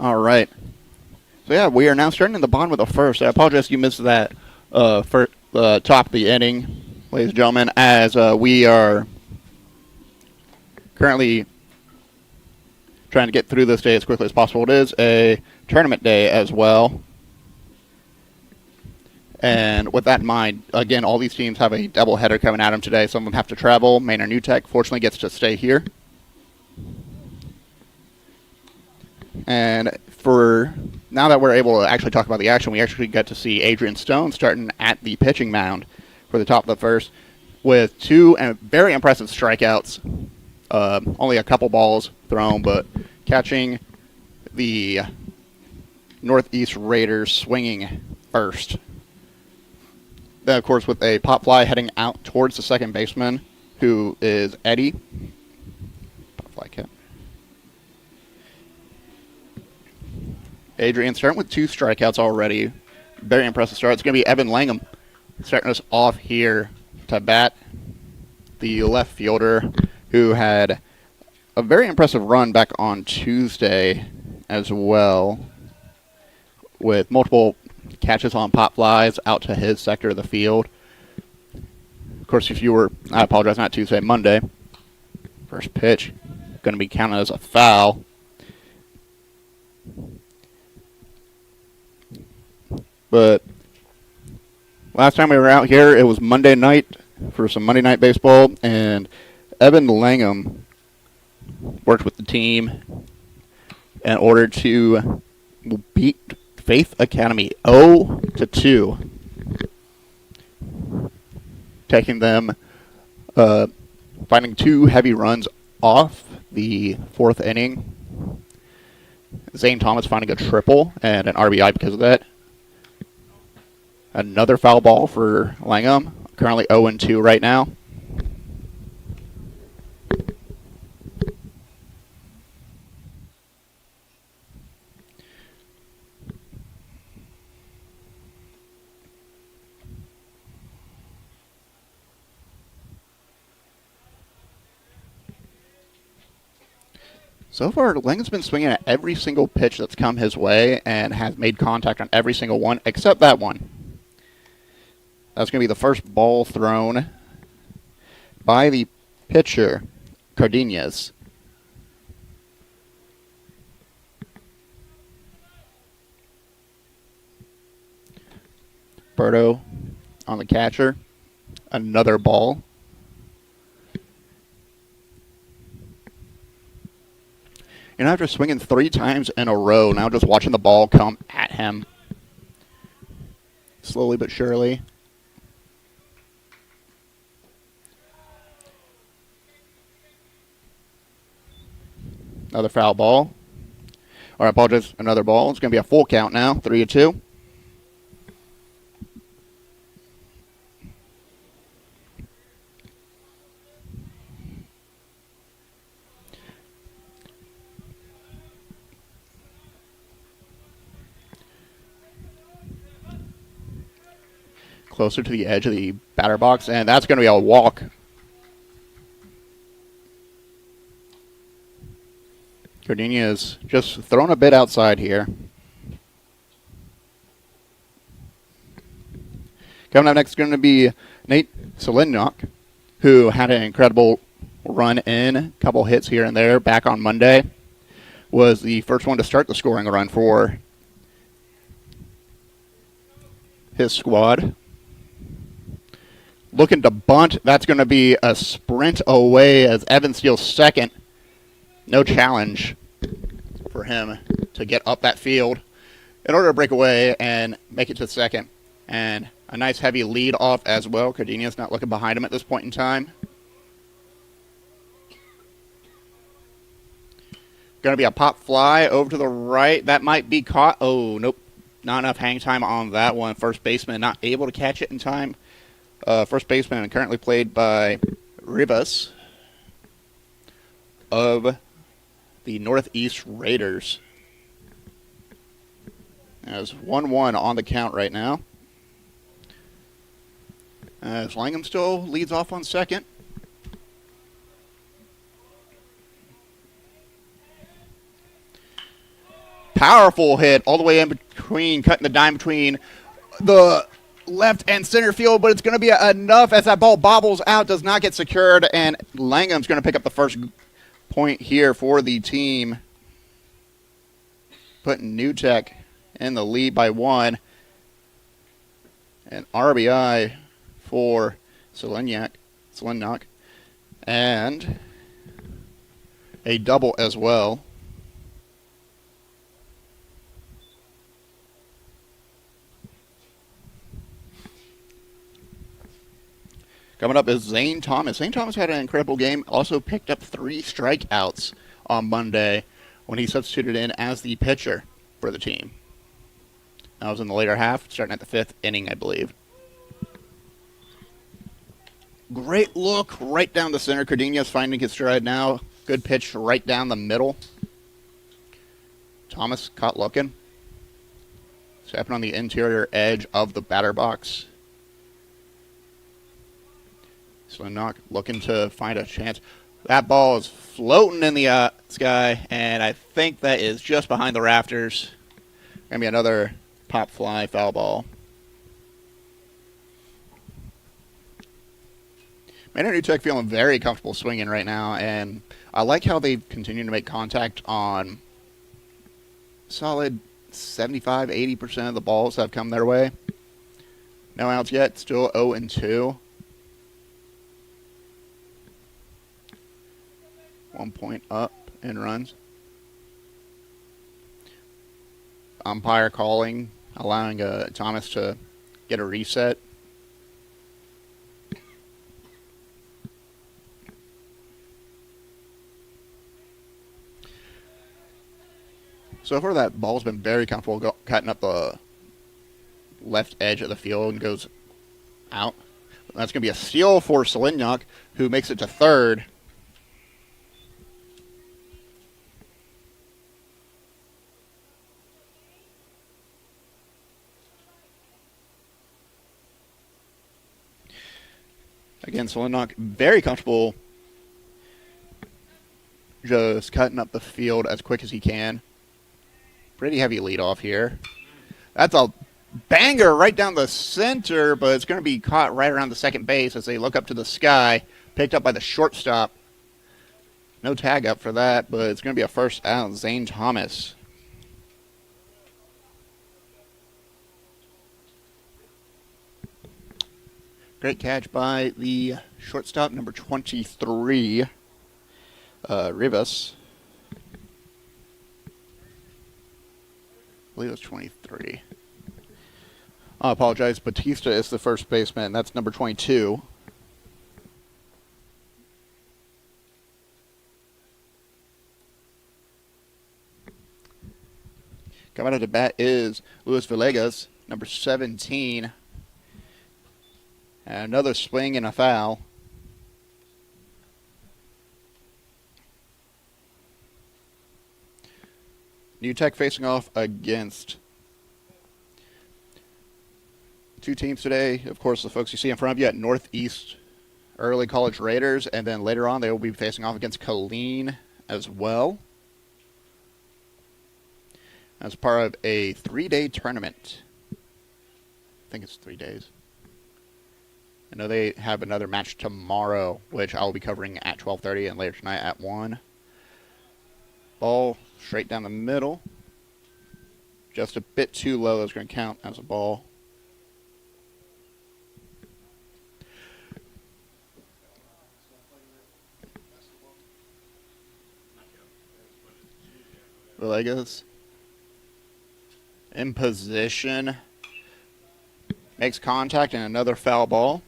All right. So yeah, we are now starting in the bottom of the first. I apologize you missed that top of the inning, ladies and gentlemen, as we are currently trying to get through this day as quickly as possible. It is a tournament day as well. And with that in mind, again, all these teams have a doubleheader coming at them today. Some of them have to travel. Manor New Tech, fortunately, gets to stay here. And for now that we're able to actually talk about the action, we actually get to see Adrian Stone starting at the pitching mound for the top of the first with two very impressive strikeouts. Only a couple balls thrown, but catching the Northeast Raiders swinging first. Then, of course, with a pop fly heading out towards the second baseman, who is Eddie. Pop fly catch. Adrian starting with two strikeouts already. Very impressive start. It's going to be Evan Langham starting us off here to bat. The left fielder who had a very impressive run back on Tuesday as well, with multiple catches on pop flies out to his sector of the field. Of course, if you were, I apologize, not Tuesday, Monday. First pitch going to be counted as a foul. But last time we were out here, it was Monday night for some Monday Night Baseball, and Evan Langham worked with the team in order to beat Faith Academy 0-2, taking them, finding two heavy runs off the fourth inning. Zane Thomas finding a triple and an RBI because of that. Another foul ball for Langham, currently 0-2 right now. So far, Langham's been swinging at every single pitch that's come his way and has made contact on every single one except that one. That's going to be the first ball thrown by the pitcher, Cardenas. Berto on the catcher. Another ball. And after swinging 3 times in a row, now just watching the ball come at him. Slowly but surely. Another foul ball. Or I apologize, another ball. It's going to be a full count now, 3-2. Closer to the edge of the batter box, and that's going to be a walk. Cardenas just thrown a bit outside here. Coming up next is going to be Nate Solinok, who had an incredible run in, a couple hits here and there back on Monday. Was the first one to start the scoring run for his squad. Looking to bunt. That's going to be a sprint away as Evan steals second. No challenge for him to get up that field in order to break away and make it to second. And a nice heavy lead off as well. Cardenas not looking behind him at this point in time. Going to be a pop fly over to the right. That might be caught. Oh, nope. Not enough hang time on that one. First baseman not able to catch it in time. First baseman currently played by Rivas of the Northeast Raiders. As 1-1 on the count right now. As Langham still leads off on second. powerful hit all the way in between, cutting the dime between the left and center field, but it's going to be enough as that ball bobbles out, does not get secured, and Langham's going to pick up the first point here for the team, putting New Tech in the lead by 1. An RBI for Seleniak, and a double as well. Coming up is Zane Thomas. Zane Thomas had an incredible game. Also picked up 3 strikeouts on Monday when he substituted in as the pitcher for the team. That was in the later half, starting at the 5th inning, I believe. Great look right down the center. Cardenas finding his stride now. Good pitch right down the middle. Thomas caught looking. Stepping on the interior edge of the batter box. Slinnock looking to find a chance. That ball is floating in the sky, and I think that is just behind the rafters. Going to be another pop fly foul ball. Manor New Tech feeling very comfortable swinging right now, and I like how they've continued to make contact on solid 75-80% of the balls that have come their way. No outs yet, still 0-2. 1 point up in runs. Umpire calling, allowing Thomas to get a reset. So far, that ball's been very comfortable cutting up the left edge of the field and goes out. That's going to be a steal for Seleniak, who makes it to third. Again, Seleniak very comfortable just cutting up the field as quick as he can. Pretty heavy leadoff here. That's a banger right down the center, but it's going to be caught right around the second base as they look up to the sky. Picked up by the shortstop. No tag up for that, but it's going to be a first out. Zane Thomas. Great catch by the shortstop, number 23, Rivas. I believe it was 23. I apologize. Batista is the first baseman. That's number 22. Coming out of bat is Luis Villegas, number 17. And another swing and a foul. New Tech facing off against two teams today. Of course, the folks you see in front of you at Northeast Early College Raiders, and then later on they will be facing off against Colleen as well, as part of a 3-day tournament. I think it's 3 days. I know they have another match tomorrow, which I'll be covering at 12:30 and later tonight at 1. Ball straight down the middle. Just a bit too low. That's going to count as a ball. Villegas in position. Makes contact and another foul ball.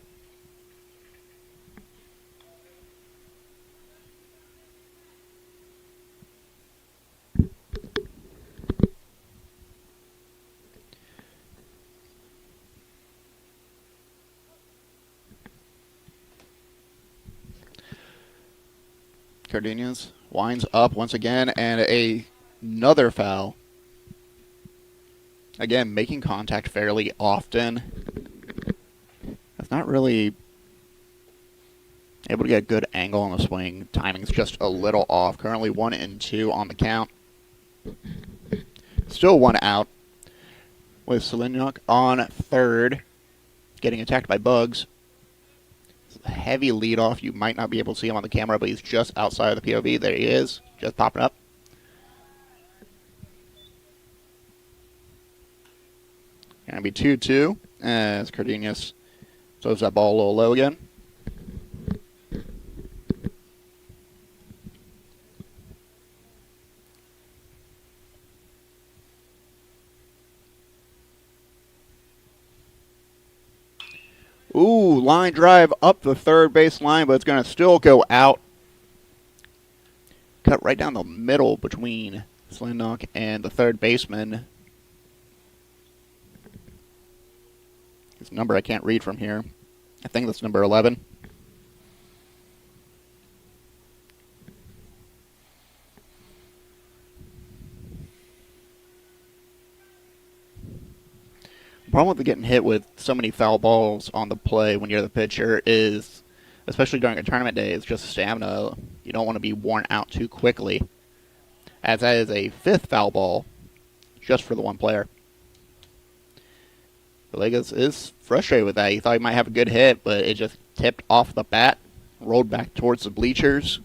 Cardenas winds up once again, and another foul. Again, making contact fairly often. That's not really able to get a good angle on the swing. Timing's just a little off. Currently 1-2 on the count. Still one out with Selinyuk on third, getting attacked by bugs. A heavy leadoff. You might not be able to see him on the camera, but he's just outside of the POV. There he is, just popping up. Going to be 2-2 as Cardenas throws that ball a little low again. Ooh, line drive up the third base line, but it's going to still go out. Cut right down the middle between Selinyuk and the third baseman. His number I can't read from here. I think that's number 11. The problem with getting hit with so many foul balls on the play when you're the pitcher is, especially during a tournament day, is just stamina. You don't want to be worn out too quickly, as that is a 5th foul ball just for the one player. Villegas is frustrated with that. He thought he might have a good hit, but it just tipped off the bat, rolled back towards the bleachers.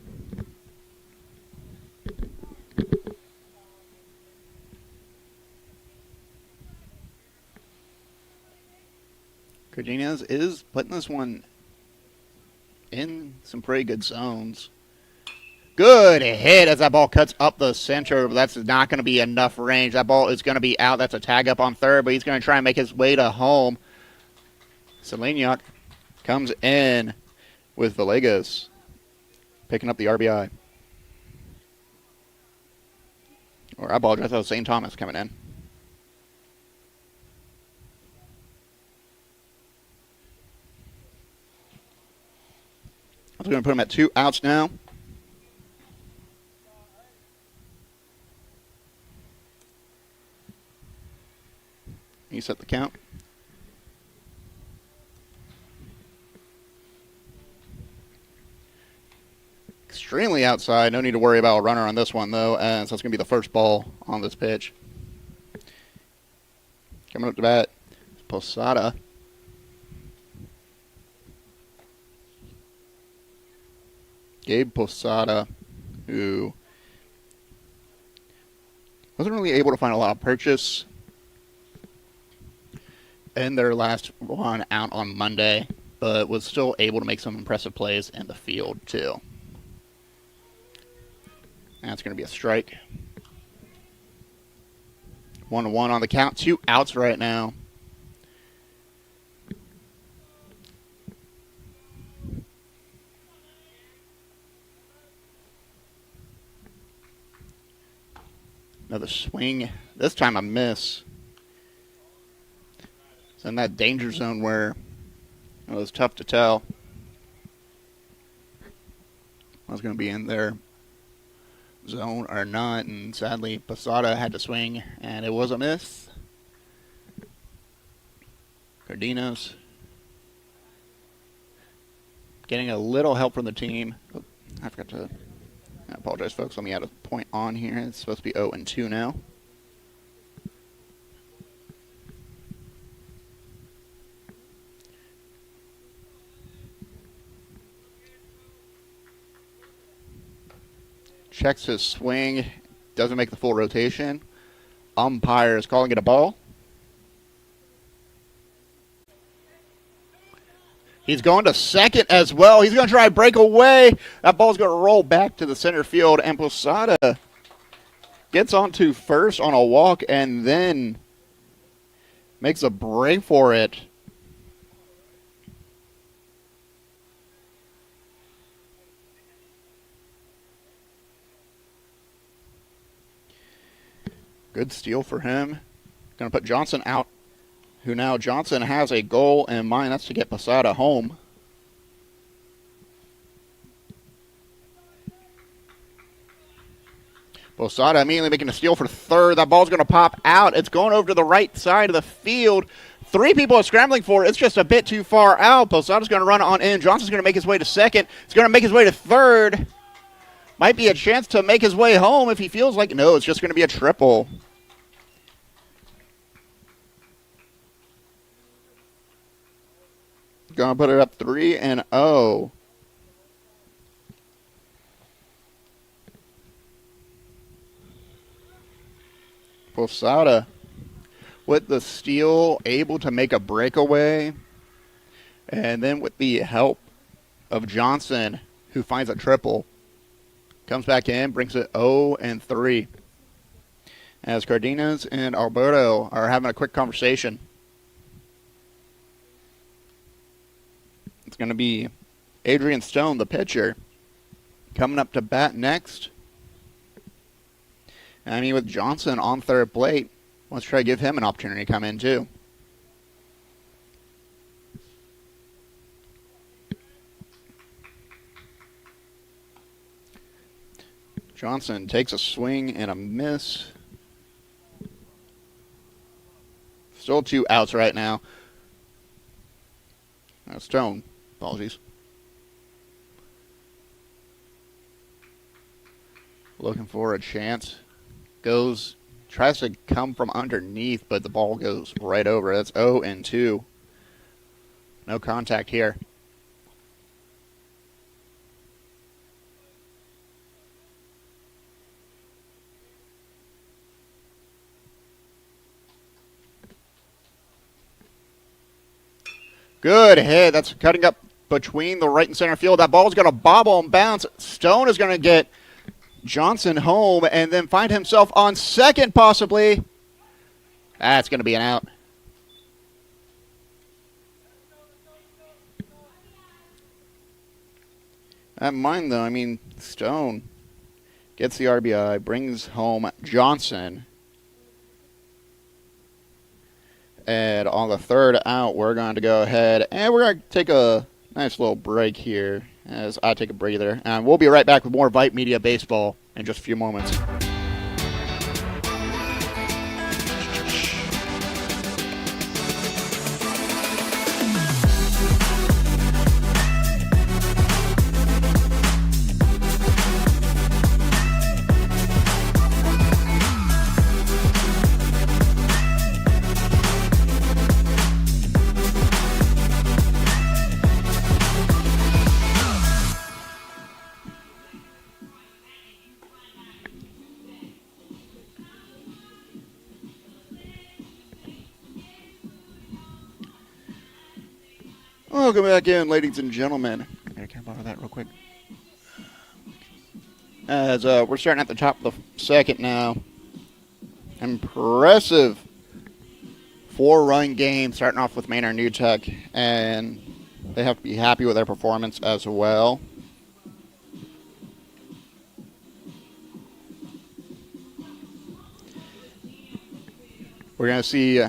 Cardenas is putting this one in some pretty good zones. Good hit as that ball cuts up the center. That's not going to be enough range. That ball is going to be out. That's a tag up on third, but he's going to try and make his way to home. Selinyuk comes in with Villegas picking up the RBI. Or I apologize, that was St. Thomas coming in. I'm going to put him at 2 outs now. You set the count. Extremely outside. No need to worry about a runner on this one, though, so it's going to be the first ball on this pitch. Coming up to bat, Posada. Gabe Posada, who wasn't really able to find a lot of purchase in their last run out on Monday, but was still able to make some impressive plays in the field, too. That's going to be a strike. 1-1 on the count. 2 outs right now. Another swing. This time a miss. It's in that danger zone where it was tough to tell. I was going to be in their zone or not, and sadly Posada had to swing, and it was a miss. Cardenas getting a little help from the team. Oh, I forgot to... I apologize, folks. Let me add a point on here. It's supposed to be 0-2 now. Checks his swing. Doesn't make the full rotation. Umpire is calling it a ball. He's going to second as well. He's going to try to break away. That ball's going to roll back to the center field, and Posada gets onto first on a walk and then makes a break for it. Good steal for him. Going to put Johnson out. Who now Johnson has a goal in mind. That's to get Posada home. Posada immediately making a steal for third. That ball's going to pop out. It's going over to the right side of the field. 3 people are scrambling for it. It's just a bit too far out. Posada's going to run on in. Johnson's going to make his way to second. He's going to make his way to third. Might be a chance to make his way home if he feels like... No, it's just going to be a triple. Gonna put it up 3-0. Posada with the steal, able to make a breakaway. And then with the help of Johnson, who finds a triple, comes back in, brings it 0-3. As Cardenas and Alberto are having a quick conversation. It's going to be Adrian Stone, the pitcher, coming up to bat next. I mean, with Johnson on third plate, let's try to give him an opportunity to come in too. Johnson takes a swing and a miss. Still 2 outs right now. Stone, apologies. Looking for a chance. Tries to come from underneath, but the ball goes right over. That's 0-2. No contact here. Good hit. That's cutting up between the right and center field. That ball's going to bobble and bounce. Stone is going to get Johnson home and then find himself on second possibly. That's going to be an out. Not mine though. I mean, Stone gets the RBI, brings home Johnson. And on the third out, we're going to go ahead and we're going to take a nice little break here as I take a breather. And we'll be right back with more Vype Media Baseball in just a few moments. Welcome back in, ladies and gentlemen. I'm going to borrow that real quick. As we're starting at the top of the second now. Impressive 4-run game starting off with Manor New Tech, and they have to be happy with their performance as well. We're going to see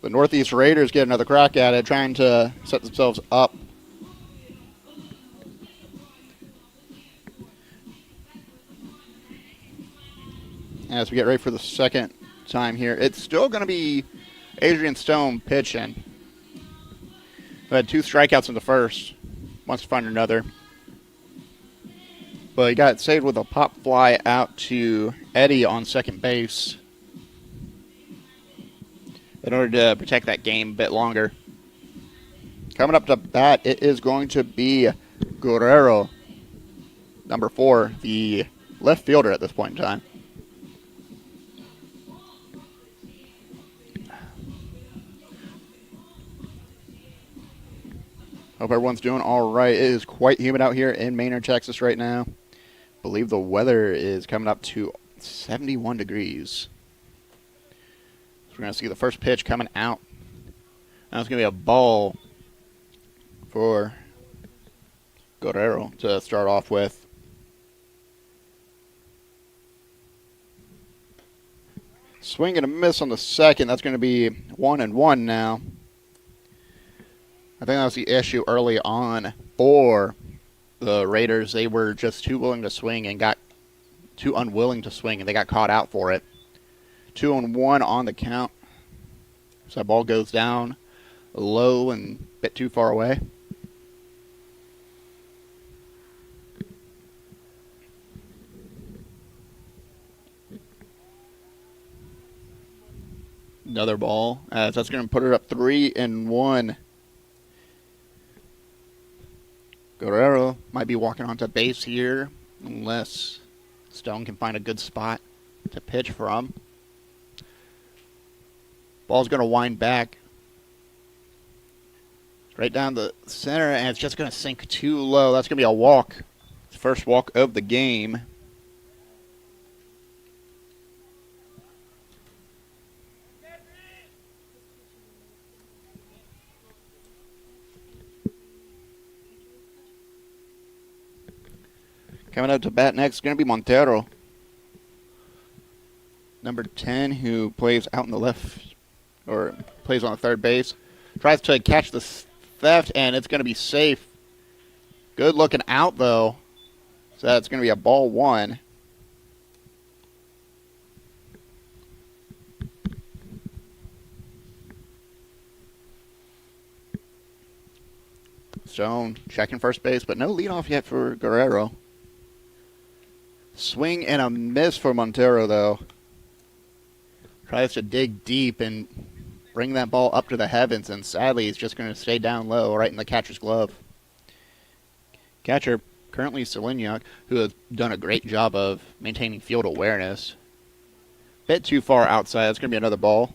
the Northeast Raiders get another crack at it, trying to set themselves up. As we get ready for the second time here, it's still going to be Adrian Stone pitching. We had 2 strikeouts in the first. Wants to find another. But he got saved with a pop fly out to Eddie on second base in order to protect that game a bit longer. Coming up to bat, it is going to be Guerrero, number 4, the left fielder at this point in time. Hope everyone's doing all right. It is quite humid out here in Manor, Texas right now. I believe the weather is coming up to 71 degrees. So we're going to see the first pitch coming out. Now it's going to be a ball for Guerrero to start off with. Swing and a miss on the second. That's going to be 1-1 now. I think that was the issue early on for the Raiders. They were just too willing to swing and got too unwilling to swing, and they got caught out for it. 2-1 on the count. So that ball goes down low and a bit too far away. Another ball. That's going to put it up 3-1. Might be walking onto base here, unless Stone can find a good spot to pitch from. Ball's going to wind back right down the center, and it's just going to sink too low. That's going to be a walk. First walk of the game. Coming up to bat next is going to be Montero. Number 10, who plays out in the left, or plays on the third base. Tries to catch the theft, and it's going to be safe. Good looking out, though. So that's going to be a ball one. Stone checking first base, but no leadoff yet for Guerrero. Swing and a miss for Montero, though. Tries to dig deep and bring that ball up to the heavens, and sadly he's just going to stay down low right in the catcher's glove. Catcher, currently Seleniuk, who has done a great job of maintaining field awareness. Bit too far outside. It's going to be another ball.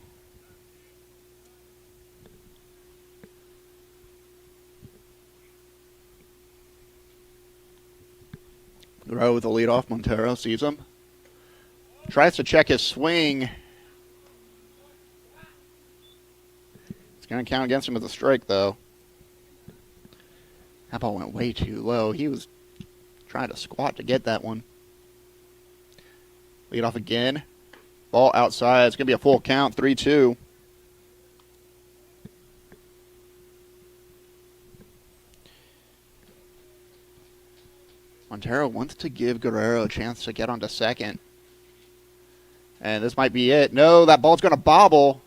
Guerrero with the leadoff. Montero sees him. Tries to check his swing. It's going to count against him as a strike, though. That ball went way too low. He was trying to squat to get that one. Lead off again. Ball outside. It's going to be a full count. 3-2. Montero wants to give Guerrero a chance to get onto second. And this might be it. No, that ball's going to bobble.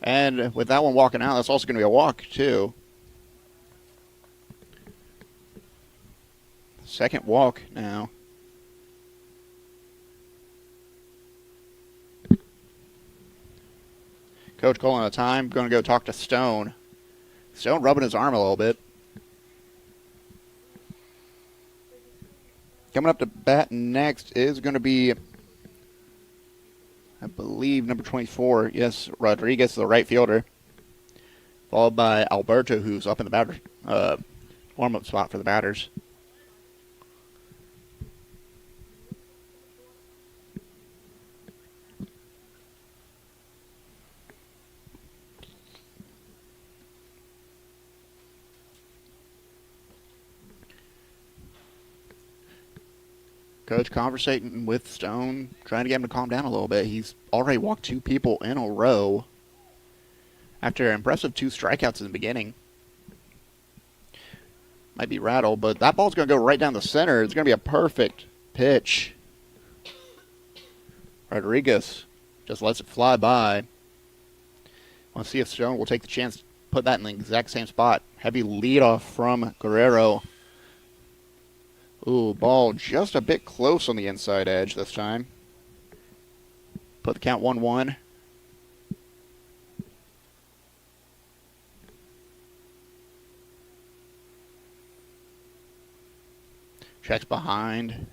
And with that one walking out, that's also going to be a walk, too. Second walk now. Coach calling a time. Going to go talk to Stone. Stone rubbing his arm a little bit. Coming up to bat next is going to be, I believe, number 24. Yes, Rodriguez, the right fielder. Followed by Alberto, who's up in the batter warm-up spot for the batters. Coach conversating with Stone, trying to get him to calm down a little bit. He's already walked two people in a row after an impressive 2 strikeouts in the beginning. Might be rattled, but that ball's going to go right down the center. It's going to be a perfect pitch. Rodriguez just lets it fly by. Want to see if Stone will take the chance to put that in the exact same spot. Heavy leadoff from Guerrero. Ooh, ball just a bit close on the inside edge this time. Put the count 1-1. Checks behind.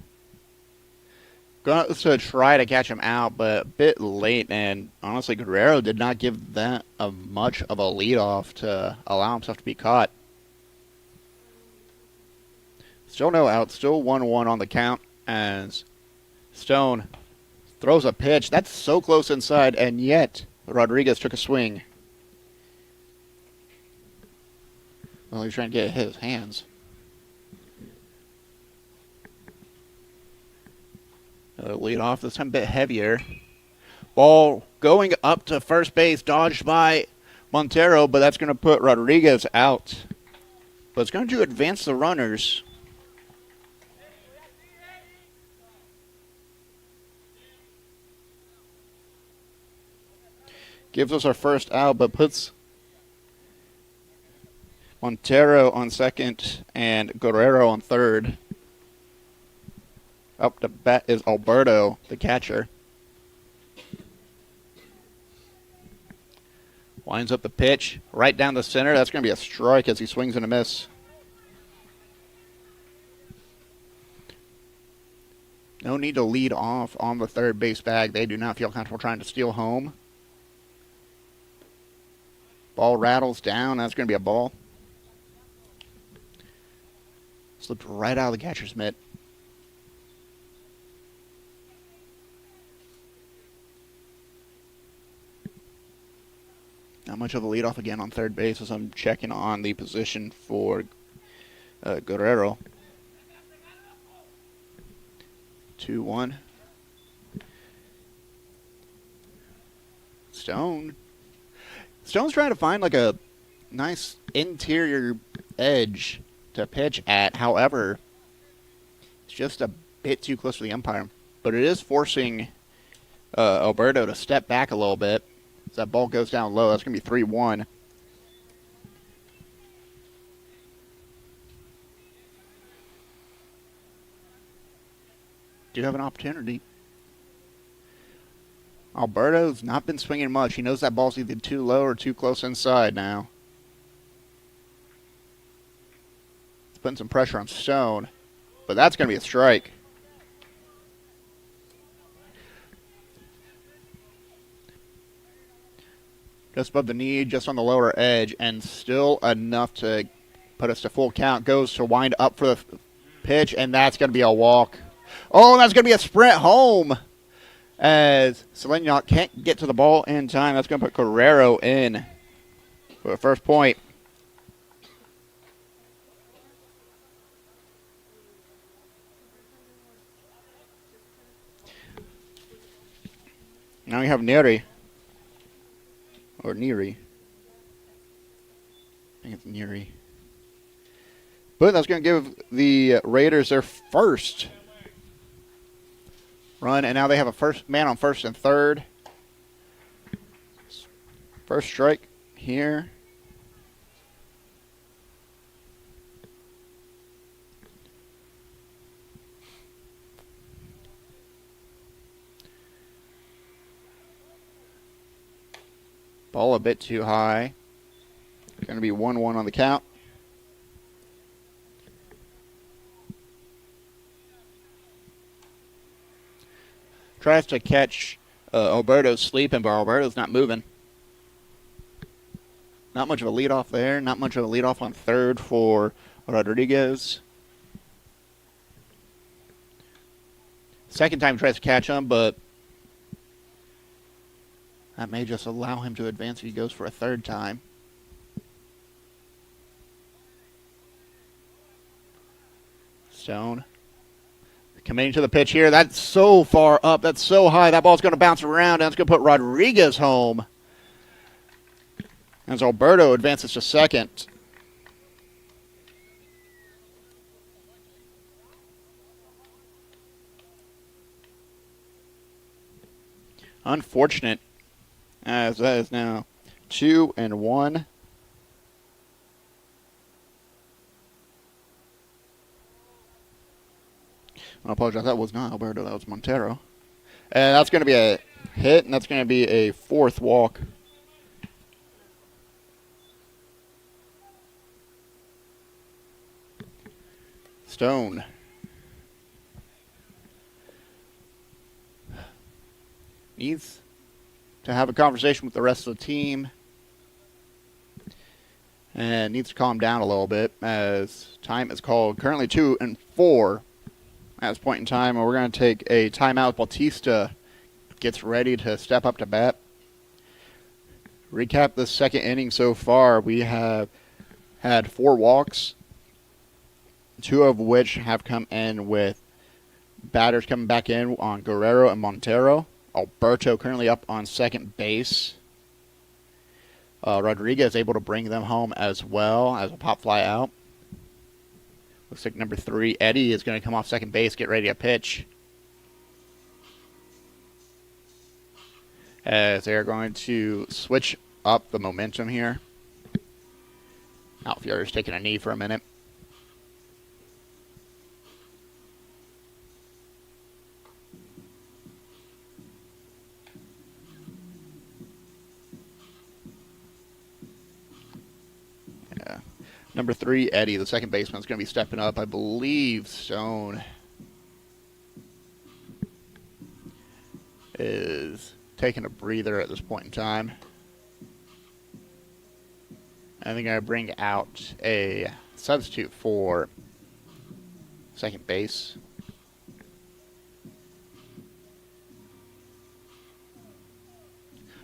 Going to try to catch him out, but a bit late, and honestly, Guerrero did not give that much of a leadoff to allow himself to be caught. Still no out, still 1-1 on the count, as Stone throws a pitch. That's so close inside, and yet Rodriguez took a swing. Well, he's trying to get his hands. Lead off, this time a bit heavier. Ball going up to first base, dodged by Montero, but that's going to put Rodriguez out. But it's going to advance the runners. Gives us our first out, but puts Montero on second and Guerrero on third. Up to bat is Alberto, the catcher. Winds up the pitch right down the center. That's going to be a strike as he swings and a miss. No need to lead off on the third base bag. They do not feel comfortable trying to steal home. Ball rattles down. That's going to be a ball. Slipped right out of the catcher's mitt. Not much of a leadoff again on third base as I'm checking on the position for Guerrero. 2-1. Stone's trying to find like a nice interior edge to pitch at. However, it's just a bit too close to the umpire. But it is forcing Alberto to step back a little bit. As that ball goes down low, that's going to be 3-1. Do have an opportunity. Alberto's not been swinging much. He knows that ball's either too low or too close inside now. It's putting some pressure on Stone. But that's going to be a strike. Just above the knee, just on the lower edge, and still enough to put us to full count. Goes to wind up for the pitch, and that's going to be a walk. Oh, that's going to be a sprint home as Seleniak can't get to the ball in time. That's going to put Guerrero in for the first point. Now we have Neri. Or Neri. I think it's Neri. But that's going to give the Raiders their first run. And now they have a first man on first and third. First strike here. Ball a bit too high. Going to be 1-1 on the count. Tries to catch Alberto's sleeping, but Alberto's not moving. Not much of a leadoff there. Not much of a leadoff on third for Rodriguez. Second time he tries to catch him, but that may just allow him to advance if he goes for a third time. Stone committing to the pitch here. That's so far up. That's so high. That ball's going to bounce around, and it's going to put Rodriguez home. As Alberto advances to second. Unfortunate, as that is now 2-1. I apologize. That was not Alberto. That was Montero. And that's going to be a hit, and that's going to be a fourth walk. Stone. Needs to have a conversation with the rest of the team. And needs to calm down a little bit as time is called. Currently 2-4 at this point in time. And we're going to take a timeout. Bautista gets ready to step up to bat. Recap the second inning so far. We have had 4 walks, 2 of which have come in with batters coming back in on Guerrero and Montero. Alberto currently up on second base. Rodriguez able to bring them home as well as a pop fly out. Looks like number 3, Eddie, is going to come off second base, get ready to pitch. As they're going to switch up the momentum here. Outfielder's taking a knee for a minute. Number 3, Eddie, the second baseman, is going to be stepping up. I believe Stone is taking a breather at this point in time. I think I bring out a substitute for second base.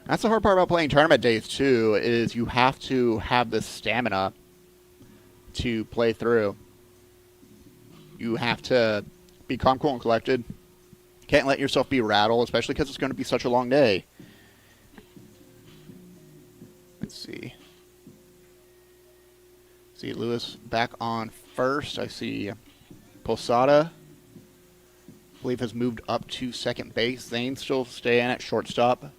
That's the hard part about playing tournament days too, is you have to have the stamina to play through. You have to be calm, cool, and collected. Can't let yourself be rattled, especially because it's going to be such a long day. Let's see. See Lewis back on first. I see Posada, I believe, has moved up to second base. Zane still staying at shortstop.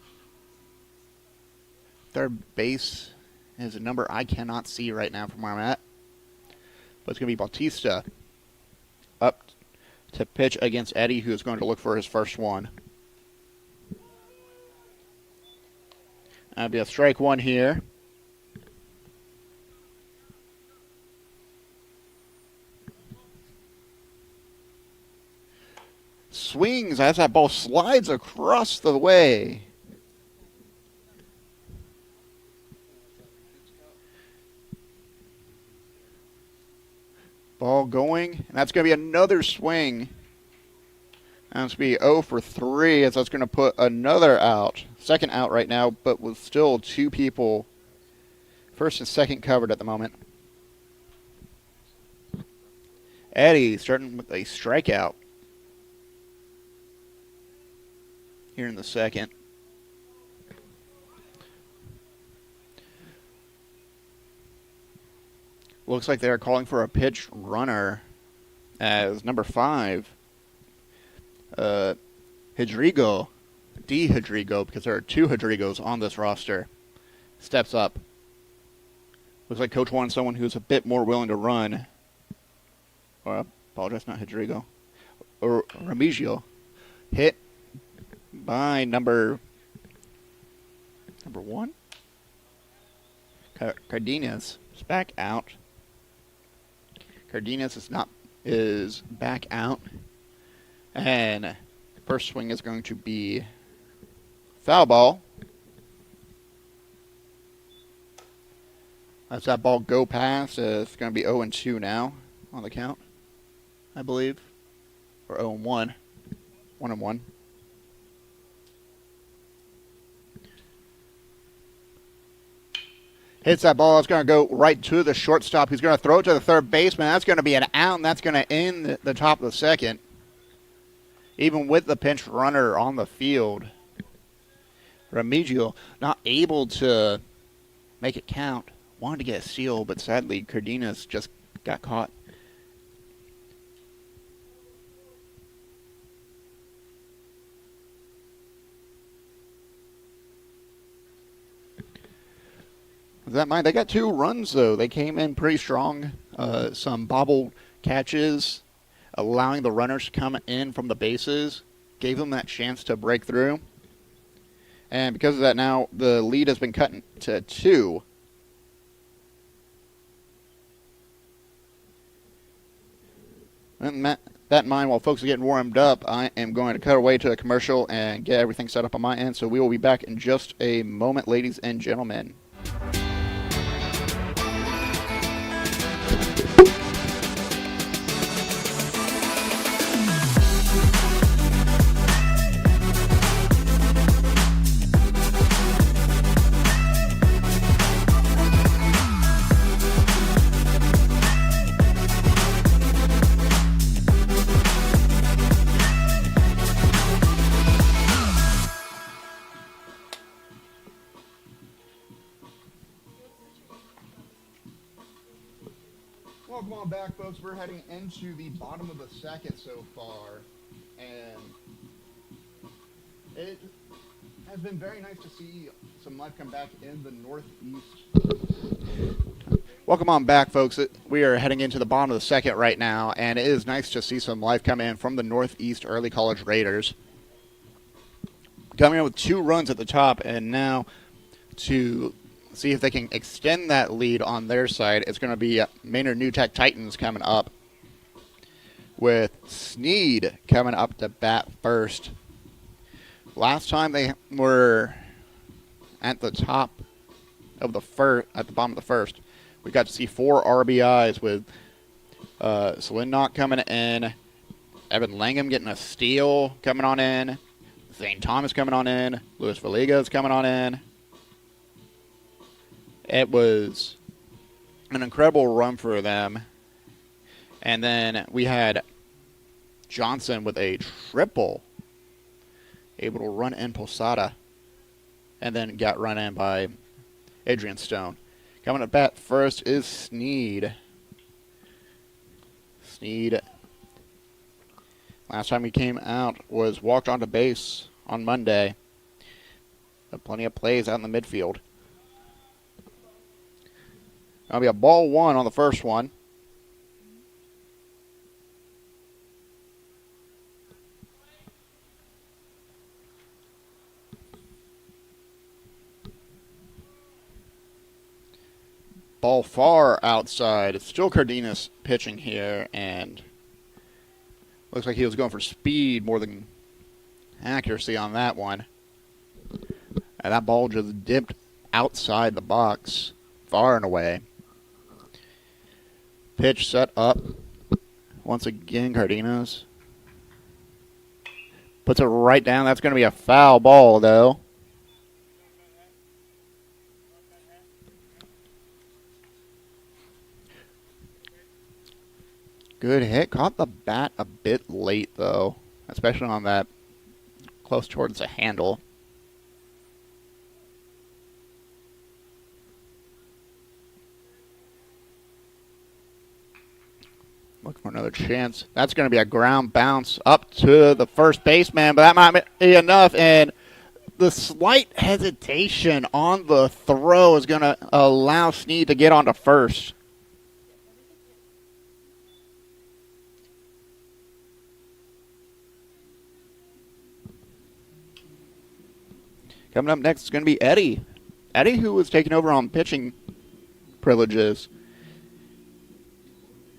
Third base is a number I cannot see right now from where I'm at. But it's going to be Bautista up to pitch against Eddie, who is going to look for his first one. That'll be a strike one here. Swings as that ball slides across the way. Ball going, and that's going to be another swing. That's going to be 0 for 3, as that's going to put another out. Second out right now, but with still two people, first and second, covered at the moment. Eddie starting with a strikeout here in the second. Looks like they're calling for a pitch runner as number 5, Hidrigo, Hidrigo, because there are 2 Hidrigos on this roster, steps up. Looks like Coach wants someone who's a bit more willing to run. Or, apologize, not Hidrigo. Or Remigio. Hit by number 1? Cardenas is back out. Cardenas is back out. And first swing is going to be foul ball. As that ball go past, it's going to be 0-2 now on the count, I believe. Or 0-1. 1-1. Hits that ball. It's going to go right to the shortstop. He's going to throw it to the third baseman. That's going to be an out, and that's going to end the top of the second. Even with the pinch runner on the field, Remigio not able to make it count. Wanted to get a steal, but sadly, Cardenas just got caught. With that in mind, they got 2 runs, though. They came in pretty strong. Some bobble catches, allowing the runners to come in from the bases, gave them that chance to break through. And because of that, now the lead has been cut to 2. And that in mind, while folks are getting warmed up, I am going to cut away to a commercial and get everything set up on my end. So we will be back in just a moment, ladies and gentlemen. Welcome on back, folks. We're heading into the bottom of the second so far, and it has been very nice to see some life come back in the Northeast. Welcome on back, folks. We are heading into the bottom of the second right now, and it is nice to see some life come in from the Northeast Early College Raiders. Coming in with 2 runs at the top, and now to see if they can extend that lead on their side, it's going to be Manor New Tech Titans coming up, with Sneed coming up to bat first Last time they were at the top of the first, at the bottom of the first, we got to see 4 RBIs with Selindnock coming in, Evan Langham getting a steal coming on in, Zane Thomas coming on in, Luis Villegas coming on in. It was an incredible run for them. And then we had Johnson with a triple, able to run in Posada, and then got run in by Adrian Stone. Coming at bat first is Sneed. Sneed, last time he came out, was walked onto base on Monday. Had plenty of plays out in the midfield. That'll be a ball 1 on the first one. Ball far outside. It's still Cardenas pitching here, and looks like he was going for speed more than accuracy on that one. And that ball just dipped outside the box, far and away. Pitch set up. Once again, Cardenas puts it right down. That's going to be a foul ball, though. Good hit. Caught the bat a bit late, though, especially on that close towards the handle. Look for another chance. That's going to be a ground bounce up to the first baseman, but that might be enough. And the slight hesitation on the throw is going to allow Sneed to get onto first. Coming up next is going to be Eddie. Eddie, who was taking over on pitching privileges,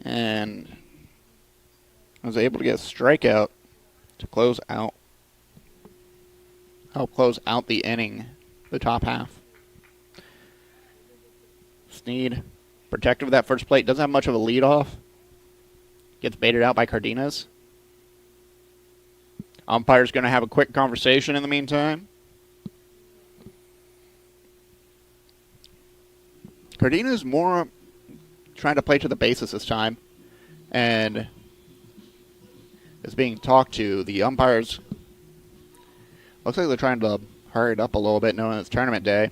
and was able to get a strikeout to close out, help close out the inning, the top half. Sneed, protective of that first plate, doesn't have much of a leadoff. Gets baited out by Cardenas. Umpire's going to have a quick conversation in the meantime. Cardenas more trying to play to the bases this time, and is being talked to. The umpires, looks like they're trying to hurry it up a little bit, knowing it's tournament day.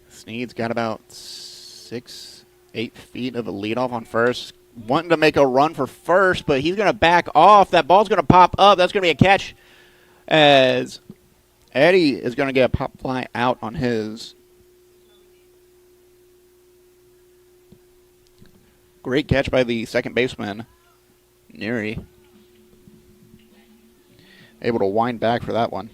Sneed's got about 6-8 feet of a leadoff on first. Wanting to make a run for first, but he's going to back off. That ball's going to pop up. That's going to be a catch, as Eddie is going to get a pop fly out on his. Great catch by the second baseman, Neary. Able to wind back for that one.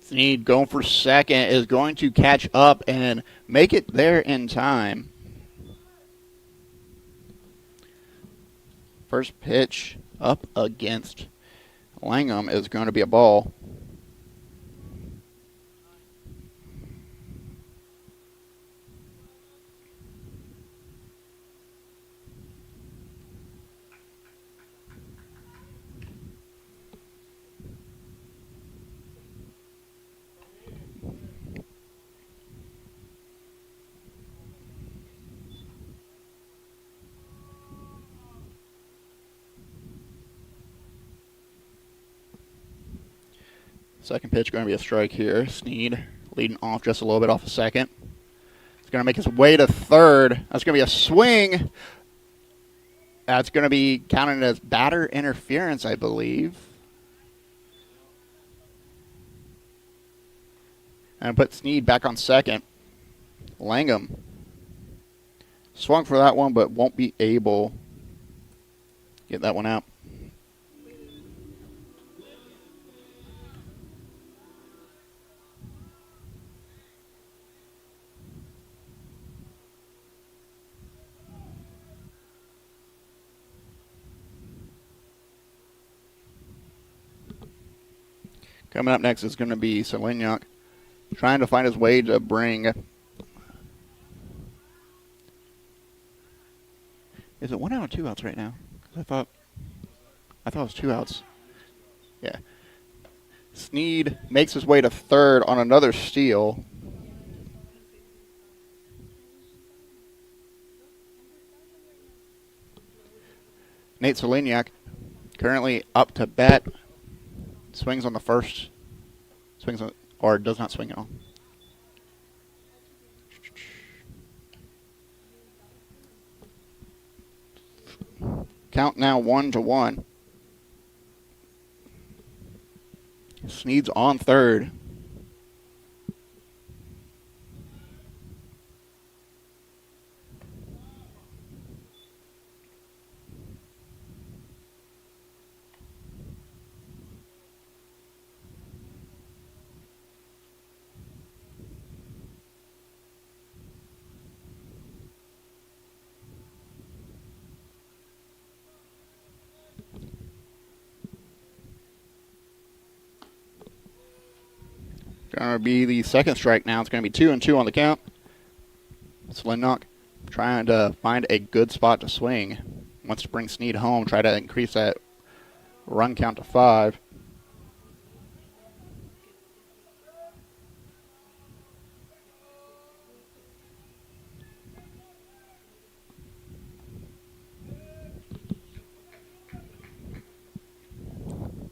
Sneed going for second is going to catch up and make it there in time. First pitch up against Langham is going to be a ball. Second pitch going to be a strike here. Sneed leading off just a little bit off a second. He's going to make his way to third. That's going to be a swing. That's going to be counted as batter interference, I believe. And put Sneed back on second. Langham swung for that one, but won't be able to get that one out. Coming up next is going to be Selinyuk, trying to find his way to bring. Is it 1 out or 2 outs right now? I thought it was 2 outs. Yeah. Sneed makes his way to third on another steal. Nate Selinyuk currently up to bat. Swings on the first. Swings on, or does not swing at all. Count now 1-1. Sneed's on third. Going to be the second strike now. It's going to be 2-2 on the count. Selinyuk trying to find a good spot to swing. Wants to bring Sneed home. Try to increase that run count to 5.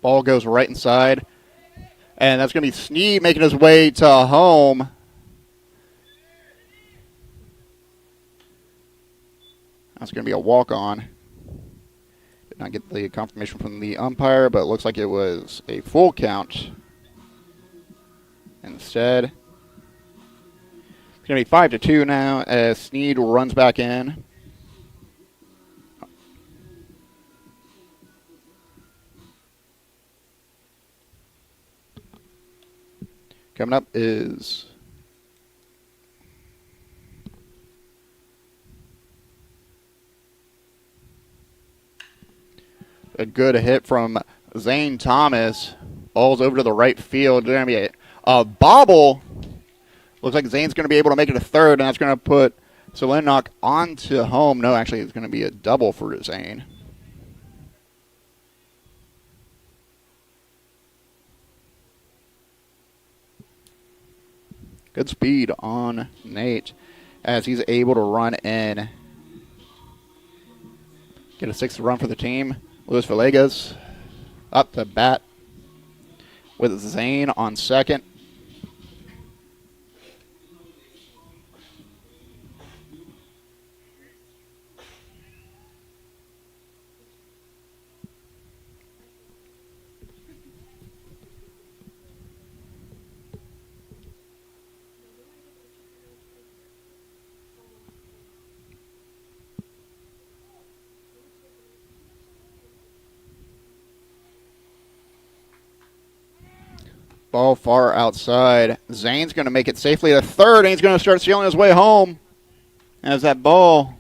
Ball goes right inside. And that's going to be Sneed making his way to home. That's going to be a walk-on. Did not get the confirmation from the umpire, but it looks like it was a full count. Instead, it's going to be 5-2 now as Sneed runs back in. Coming up is a good hit from Zane Thomas. Ball's over to the right field. There's going to be a bobble. Looks like Zane's going to be able to make it to third, and that's going to put Selinyuk onto home. No, actually, it's going to be a double for Zane. Good speed on Nate as he's able to run in. Get a 6th run for the team. Luis Villegas up to bat with Zane on second. Ball far outside. Zane's going to make it safely to third, and he's going to start stealing his way home as that ball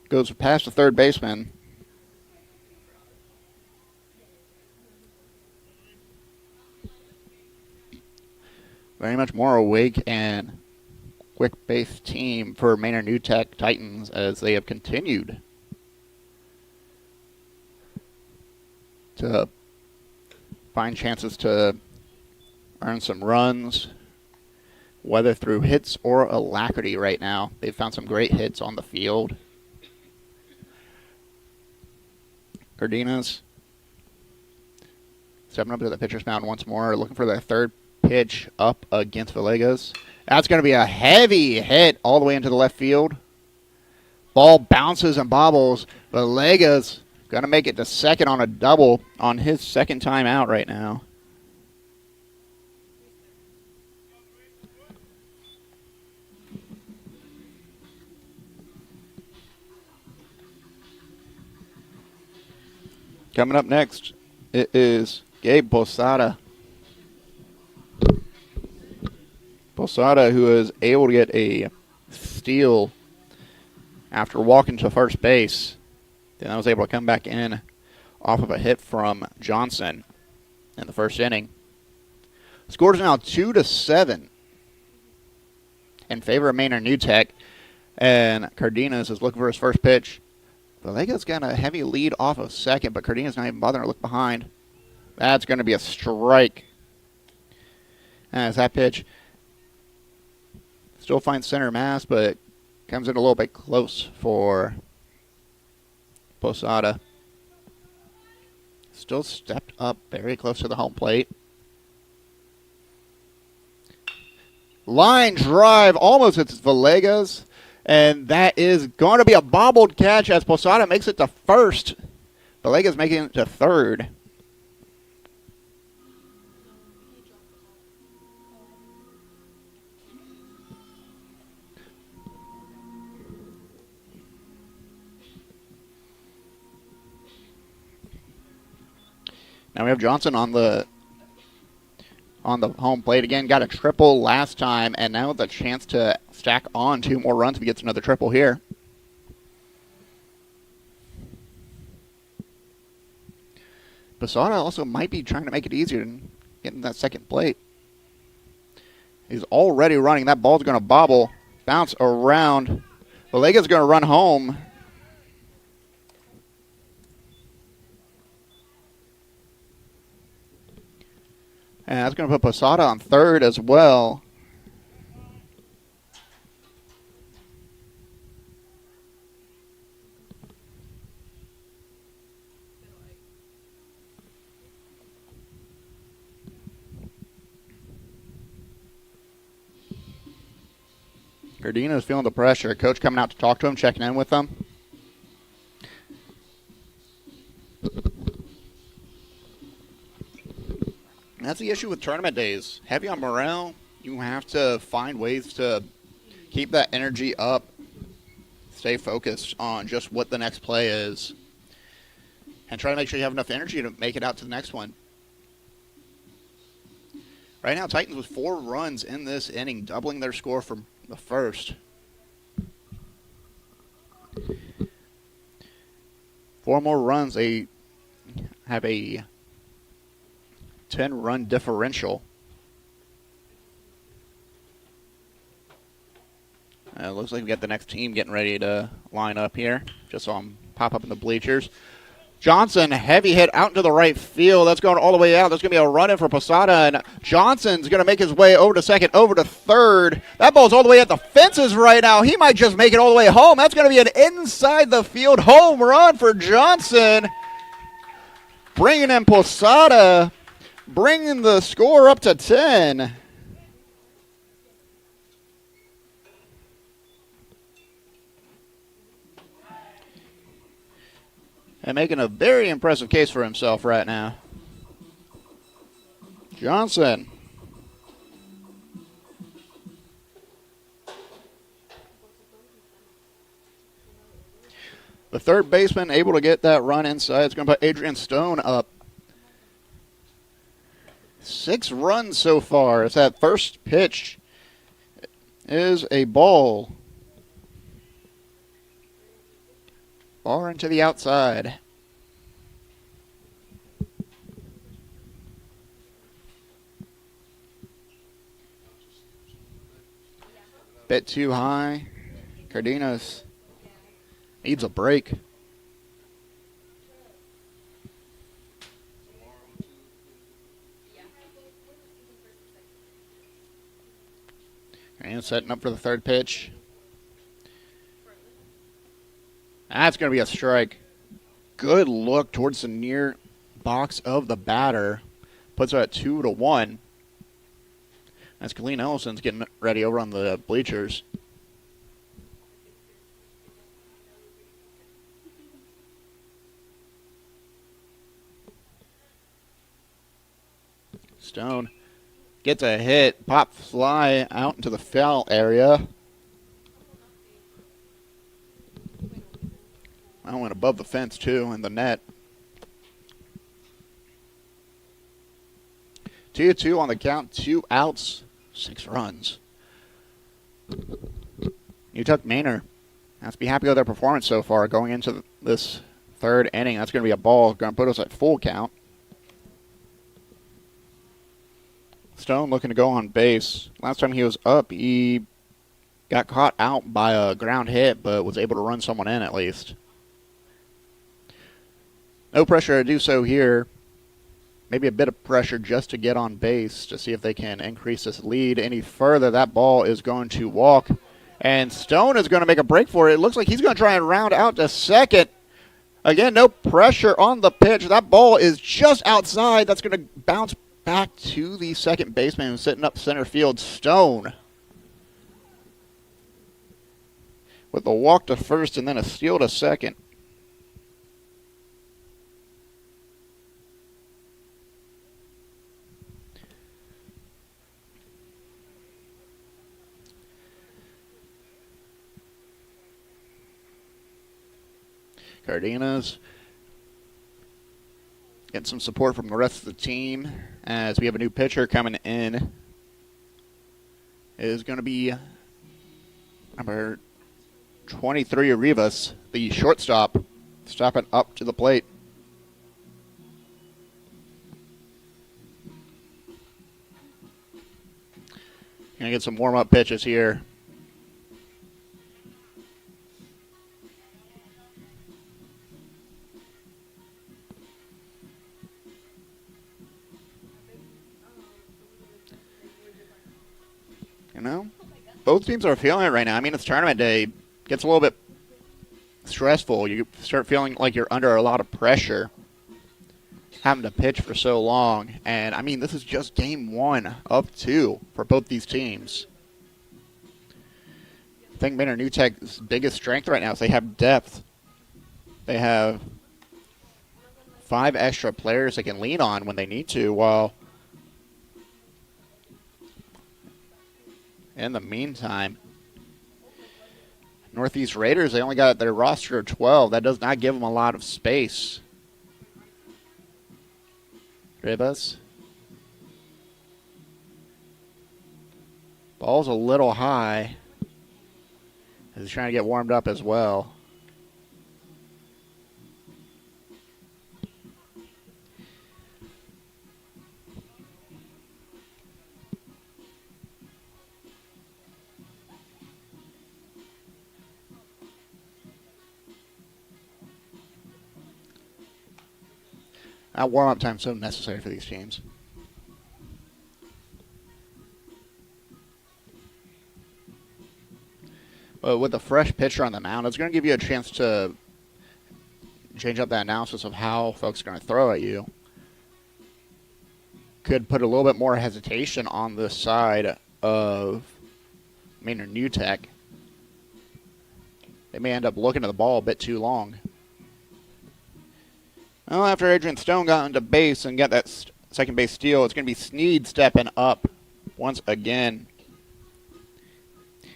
goes past the third baseman. Very much more awake and quick-based team for Manor New Tech Titans as they have continued to find chances to earn some runs, whether through hits or alacrity right now. They've found some great hits on the field. Cardenas stepping up to the pitcher's mound once more, looking for their third pitch up against Villegas. That's going to be a heavy hit all the way into the left field. Ball bounces and bobbles. Villegas going to make it to second on a double on his second time out right now. Coming up next, it is Gabe Posada. Posada, who is able to get a steal after walking to first base. Then I was able to come back in off of a hit from Johnson in the first inning. Scores now 2-7 in favor of Manor New Tech. And Cardenas is looking for his first pitch. Villegas got a heavy lead off of second, but Cardenas not even bothering to look behind. That's going to be a strike. As that pitch still finds center mass, but comes in a little bit close for Posada. Still stepped up very close to the home plate. Line drive almost hits Villegas. And that is going to be a bobbled catch as Posada makes it to first. Villegas making it to third. Now we have Johnson on the home plate again. Got a triple last time, and now the chance to stack on 2 more runs if he gets another triple here. Posada also might be trying to make it easier than getting that second plate. He's already running. That ball's going to bobble, bounce around. Villegas going to run home. And that's going to put Posada on third as well. Cardenas feeling the pressure. Coach coming out to talk to him, checking in with him. That's the issue with tournament days. Heavy on morale. You have to find ways to keep that energy up. Stay focused on just what the next play is. And try to make sure you have enough energy to make it out to the next one. Right now, Titans with 4 runs in this inning, doubling their score from the first. 4 more runs, they have a 10-run differential. It looks like we got the next team getting ready to line up here. Just saw them pop up in the bleachers. Johnson, heavy hit out into the right field. That's going all the way out. There's going to be a run-in for Posada, and Johnson's going to make his way over to second, over to third. That ball's all the way at the fences right now. He might just make it all the way home. That's going to be an inside-the-field home run for Johnson. Bringing in Posada, bringing the score up to 10. And making a very impressive case for himself right now. Johnson. The third baseman able to get that run inside. It's going to put Adrian Stone up. 6 runs so far. It's that first pitch is a ball. Far into the outside. Bit too high. Cardenas needs a break. And setting up for the third pitch. That's going to be a strike. Good look towards the near box of the batter. Puts her at 2-1. As Colleen Ellison's getting ready over on the bleachers. Stone gets a hit. Pop fly out into the foul area. I went above the fence, too, in the net. 2-2 on the count. 2 outs, 6 runs. You took Manor. Has to be happy with their performance so far going into this third inning. That's going to be a ball. Going to put us at full count. Stone looking to go on base. Last time he was up, he got caught out by a ground hit, but was able to run someone in at least. No pressure to do so here. Maybe a bit of pressure just to get on base to see if they can increase this lead any further. That ball is going to walk, and Stone is going to make a break for it. It looks like he's going to try and round out to second. Again, no pressure on the pitch. That ball is just outside. That's going to bounce back to the second baseman who's sitting up center field, Stone. With a walk to first and then a steal to second. Cardenas getting some support from the rest of the team as we have a new pitcher coming in. It is going to be number 23, Rivas, the shortstop, stopping up to the plate. Going to get some warm-up pitches here. You know, both teams are feeling it right now. I mean, it's tournament day. Gets a little bit stressful. You start feeling like you're under a lot of pressure having to pitch for so long. And, I mean, this is just game 1 of 2 for both these teams. I think Manor New Tech's biggest strength right now is they have depth. They have 5 extra players they can lean on when they need to, while in the meantime, Northeast Raiders, they only got their roster of 12. That does not give them a lot of space. Ribas. Ball's a little high. He's trying to get warmed up as well. That warm-up time is so necessary for these teams. But with a fresh pitcher on the mound, it's going to give you a chance to change up that analysis of how folks are going to throw at you. Could put a little bit more hesitation on the side of Manor New Tech. They may end up looking at the ball a bit too long. Well, after Adrian Stone got into base and got that second base steal, it's going to be Sneed stepping up once again.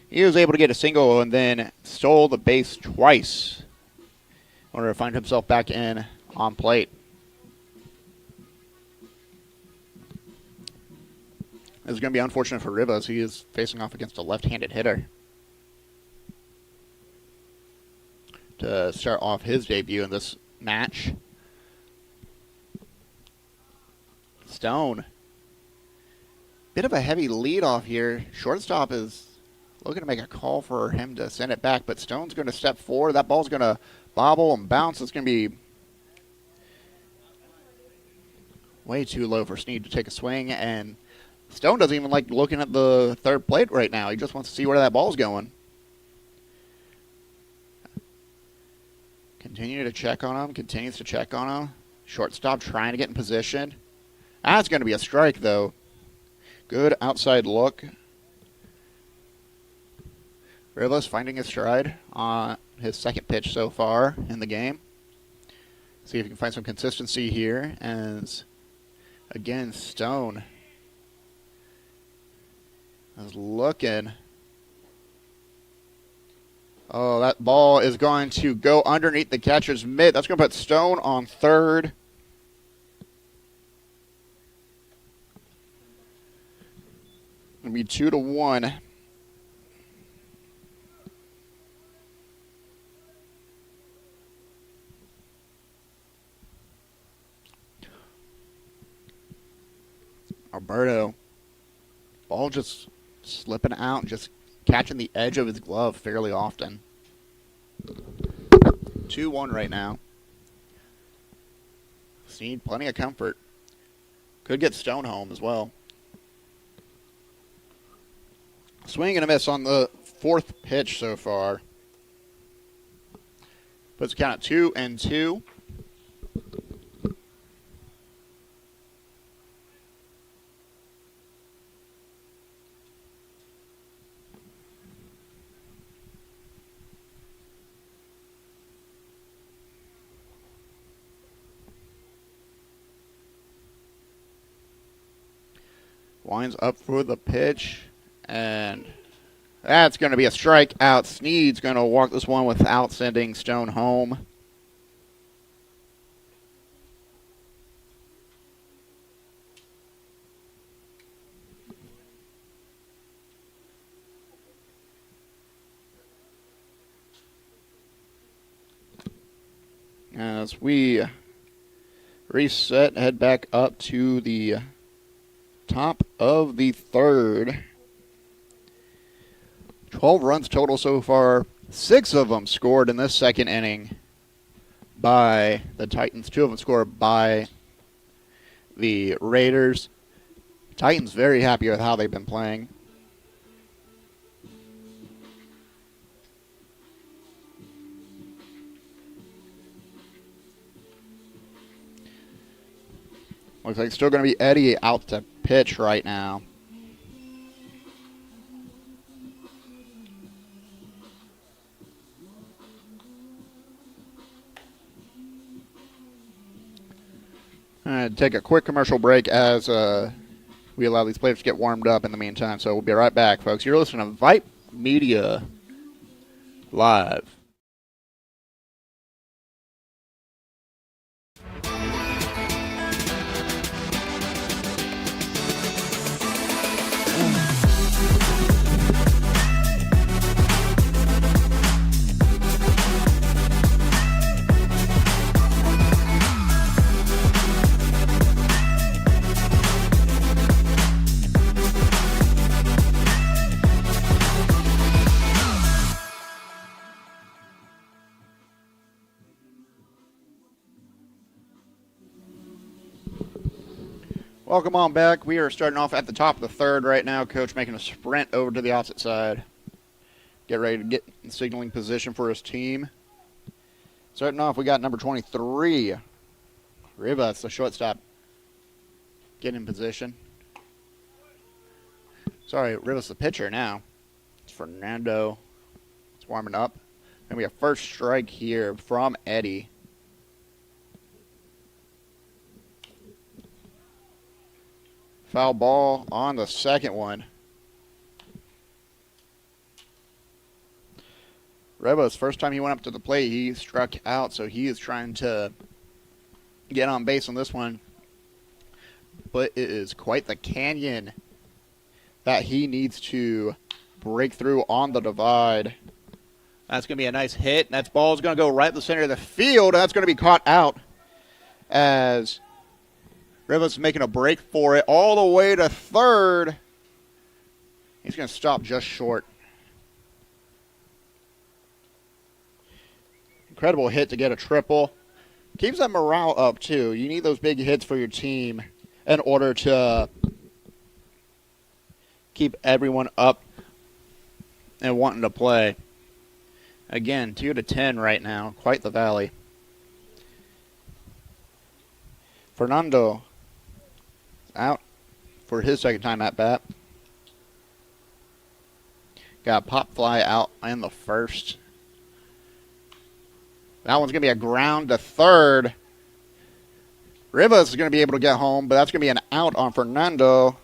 He was able to get a single and then stole the base twice in order to find himself back in on plate. This is going to be unfortunate for Rivas. He is facing off against a left-handed hitter to start off his debut in this match. Stone. Bit of a heavy lead off here. Shortstop is looking to make a call for him to send it back, but Stone's going to step forward. That ball's going to bobble and bounce. It's going to be way too low for Sneed to take a swing, and Stone doesn't even like looking at the third plate right now. He just wants to see where that ball's going. Continues to check on him. Shortstop trying to get in position. That's going to be a strike, though. Good outside look. Rivas finding his stride on his second pitch so far in the game. See if he can find some consistency here. As, again, Stone is looking. Oh, that ball is going to go underneath the catcher's mitt. That's going to put Stone on third. It'll be 2-1. Alberto. Ball just slipping out and just catching the edge of his glove fairly often. 2-1 right now. Sneed plenty of comfort. Could get Stone home as well. Swing and a miss on the fourth pitch so far. Puts the count at 2-2. Winds up for the pitch, and that's going to be a strikeout. Sneed's going to walk this one without sending Stone home. As we reset, head back up to the top of the third. 12 runs total so far. 6 of them scored in this second inning by the Titans. 2 of them scored by the Raiders. Titans very happy with how they've been playing. Looks like it's still going to be Eddie out to pitch right now. All right, take a quick commercial break as we allow these players to get warmed up in the meantime. So we'll be right back, folks. You're listening to Vype Media Live. Welcome on back. We are starting off at the top of the third right now. Coach making a sprint over to the opposite side. Get ready to get in signaling position for his team. Starting off, we got number 23. Rivas, the shortstop. Get in position. Sorry, Rivas, the pitcher now. It's Fernando. It's warming up. Going to be a first strike here from Eddie. Foul ball on the second one. Rivas, first time he went up to the plate, he struck out, so he is trying to get on base on this one. But it is quite the canyon that he needs to break through on the divide. That's going to be a nice hit. That ball is going to go right in the center of the field. That's going to be caught out as Rivas is making a break for it all the way to third. He's going to stop just short. Incredible hit to get a triple. Keeps that morale up, too. You need those big hits for your team in order to keep everyone up and wanting to play. Again, 2-10 right now. Quite the valley. Fernando out for his second time at bat. Got a pop fly out in the first. That one's going to be a ground to third. Rivas is going to be able to get home, but that's going to be an out on Fernando.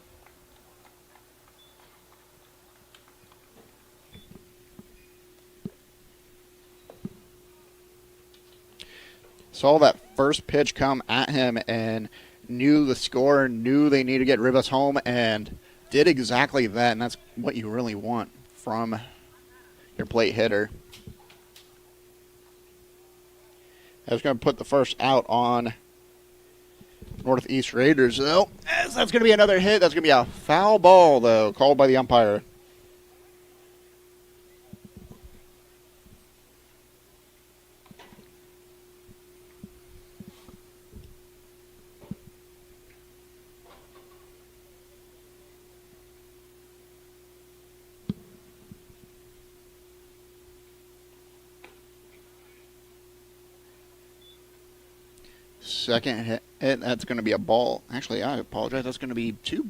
Saw that first pitch come at him and knew the score, knew they needed to get Rivas home, and did exactly that, and that's what you really want from your plate hitter. I was going to put the first out on Northeast Raiders, though. As that's going to be another hit. That's going to be a foul ball, though, called by the umpire. Second hit, that's going to be a ball. Actually, I apologize. That's going to be 2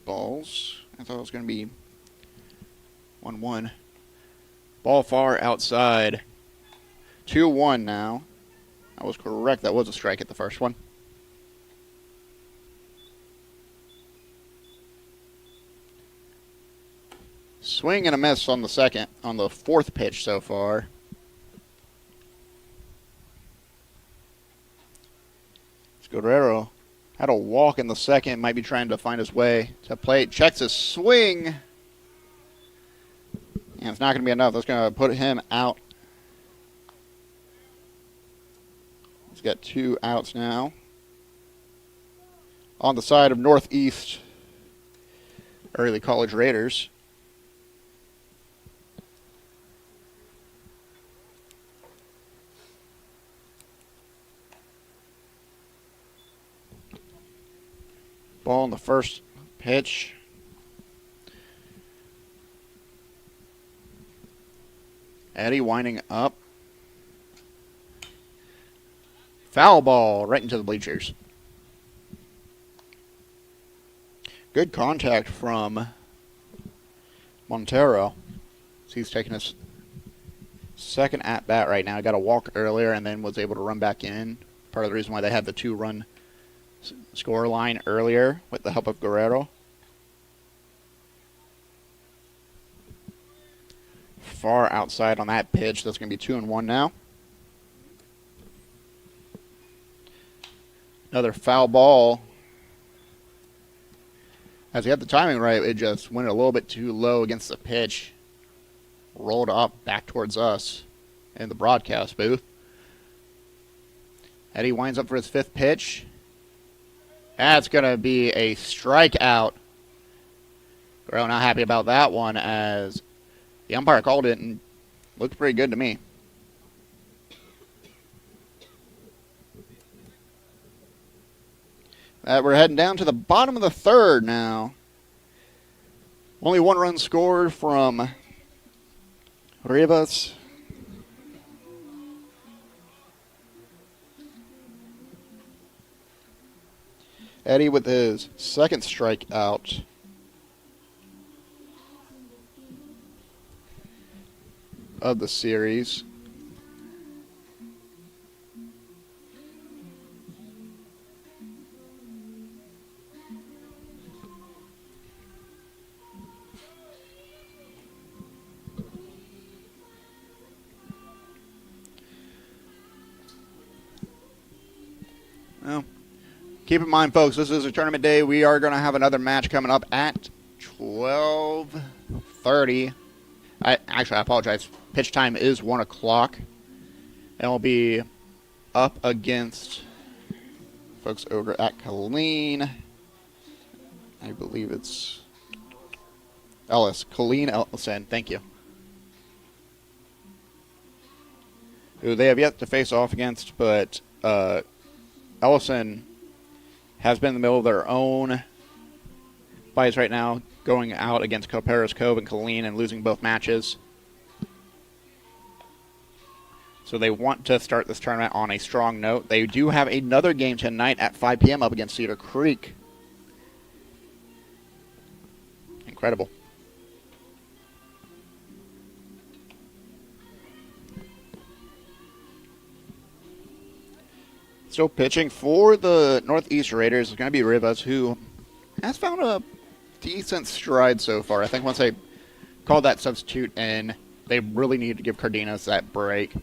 balls. I thought it was going to be 1-1. Ball far outside. 2-1 now. I was correct. That was a strike at the first one. Swing and a miss on the fourth pitch so far. Guerrero had a walk in the second, might be trying to find his way to plate. Checks his swing. And it's not going to be enough. That's going to put him out. He's got 2 outs now. On the side of Northeast Early College Raiders. Ball on the first pitch. Eddie winding up. Foul ball right into the bleachers. Good contact from Montero. So he's taking his second at-bat right now. He got a walk earlier and then was able to run back in. Part of the reason why they had the 2-run score line earlier with the help of Guerrero. Far outside on that pitch. That's going to be 2-1 now. Another foul ball. As he had the timing right, it just went a little bit too low against the pitch. Rolled up back towards us in the broadcast booth. Eddie winds up for his 5th pitch. That's going to be a strikeout. Guerrero not happy about that one as the umpire called it and looked pretty good to me. We're heading down to the bottom of the 3rd now. Only 1 run scored from Rivas. Eddie with his 2nd strikeout. Of the series. Well, keep in mind, folks, this is a tournament day. We are going to have another match coming up at 12:30. I apologize. Pitch time is 1 o'clock. And we'll be up against folks over at Colleen. I believe it's Colleen Ellison. Thank you. Who they have yet to face off against, but Ellison has been in the middle of their own fights right now, going out against Coparas Cove and Colleen and losing both matches. So they want to start this tournament on a strong note. They do have another game tonight at 5 p.m. up against Cedar Creek. Incredible. Still pitching for the Northeast Raiders is going to be Rivas, who has found a decent stride so far. I think once they called that substitute in, they really needed to give Cardenas that break.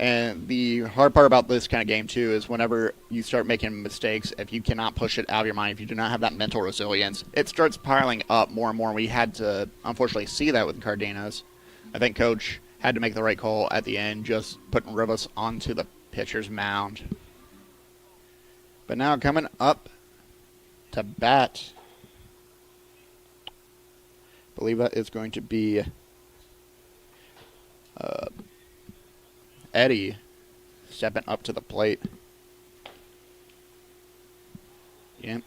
And the hard part about this kind of game, too, is whenever you start making mistakes, if you cannot push it out of your mind, if you do not have that mental resilience, it starts piling up more and more. We had to, unfortunately, see that with Cardenas. I think Coach had to make the right call at the end, just putting Rivas onto the pitcher's mound. But now coming up to bat, I believe that is going to be Eddie stepping up to the plate. Yeah.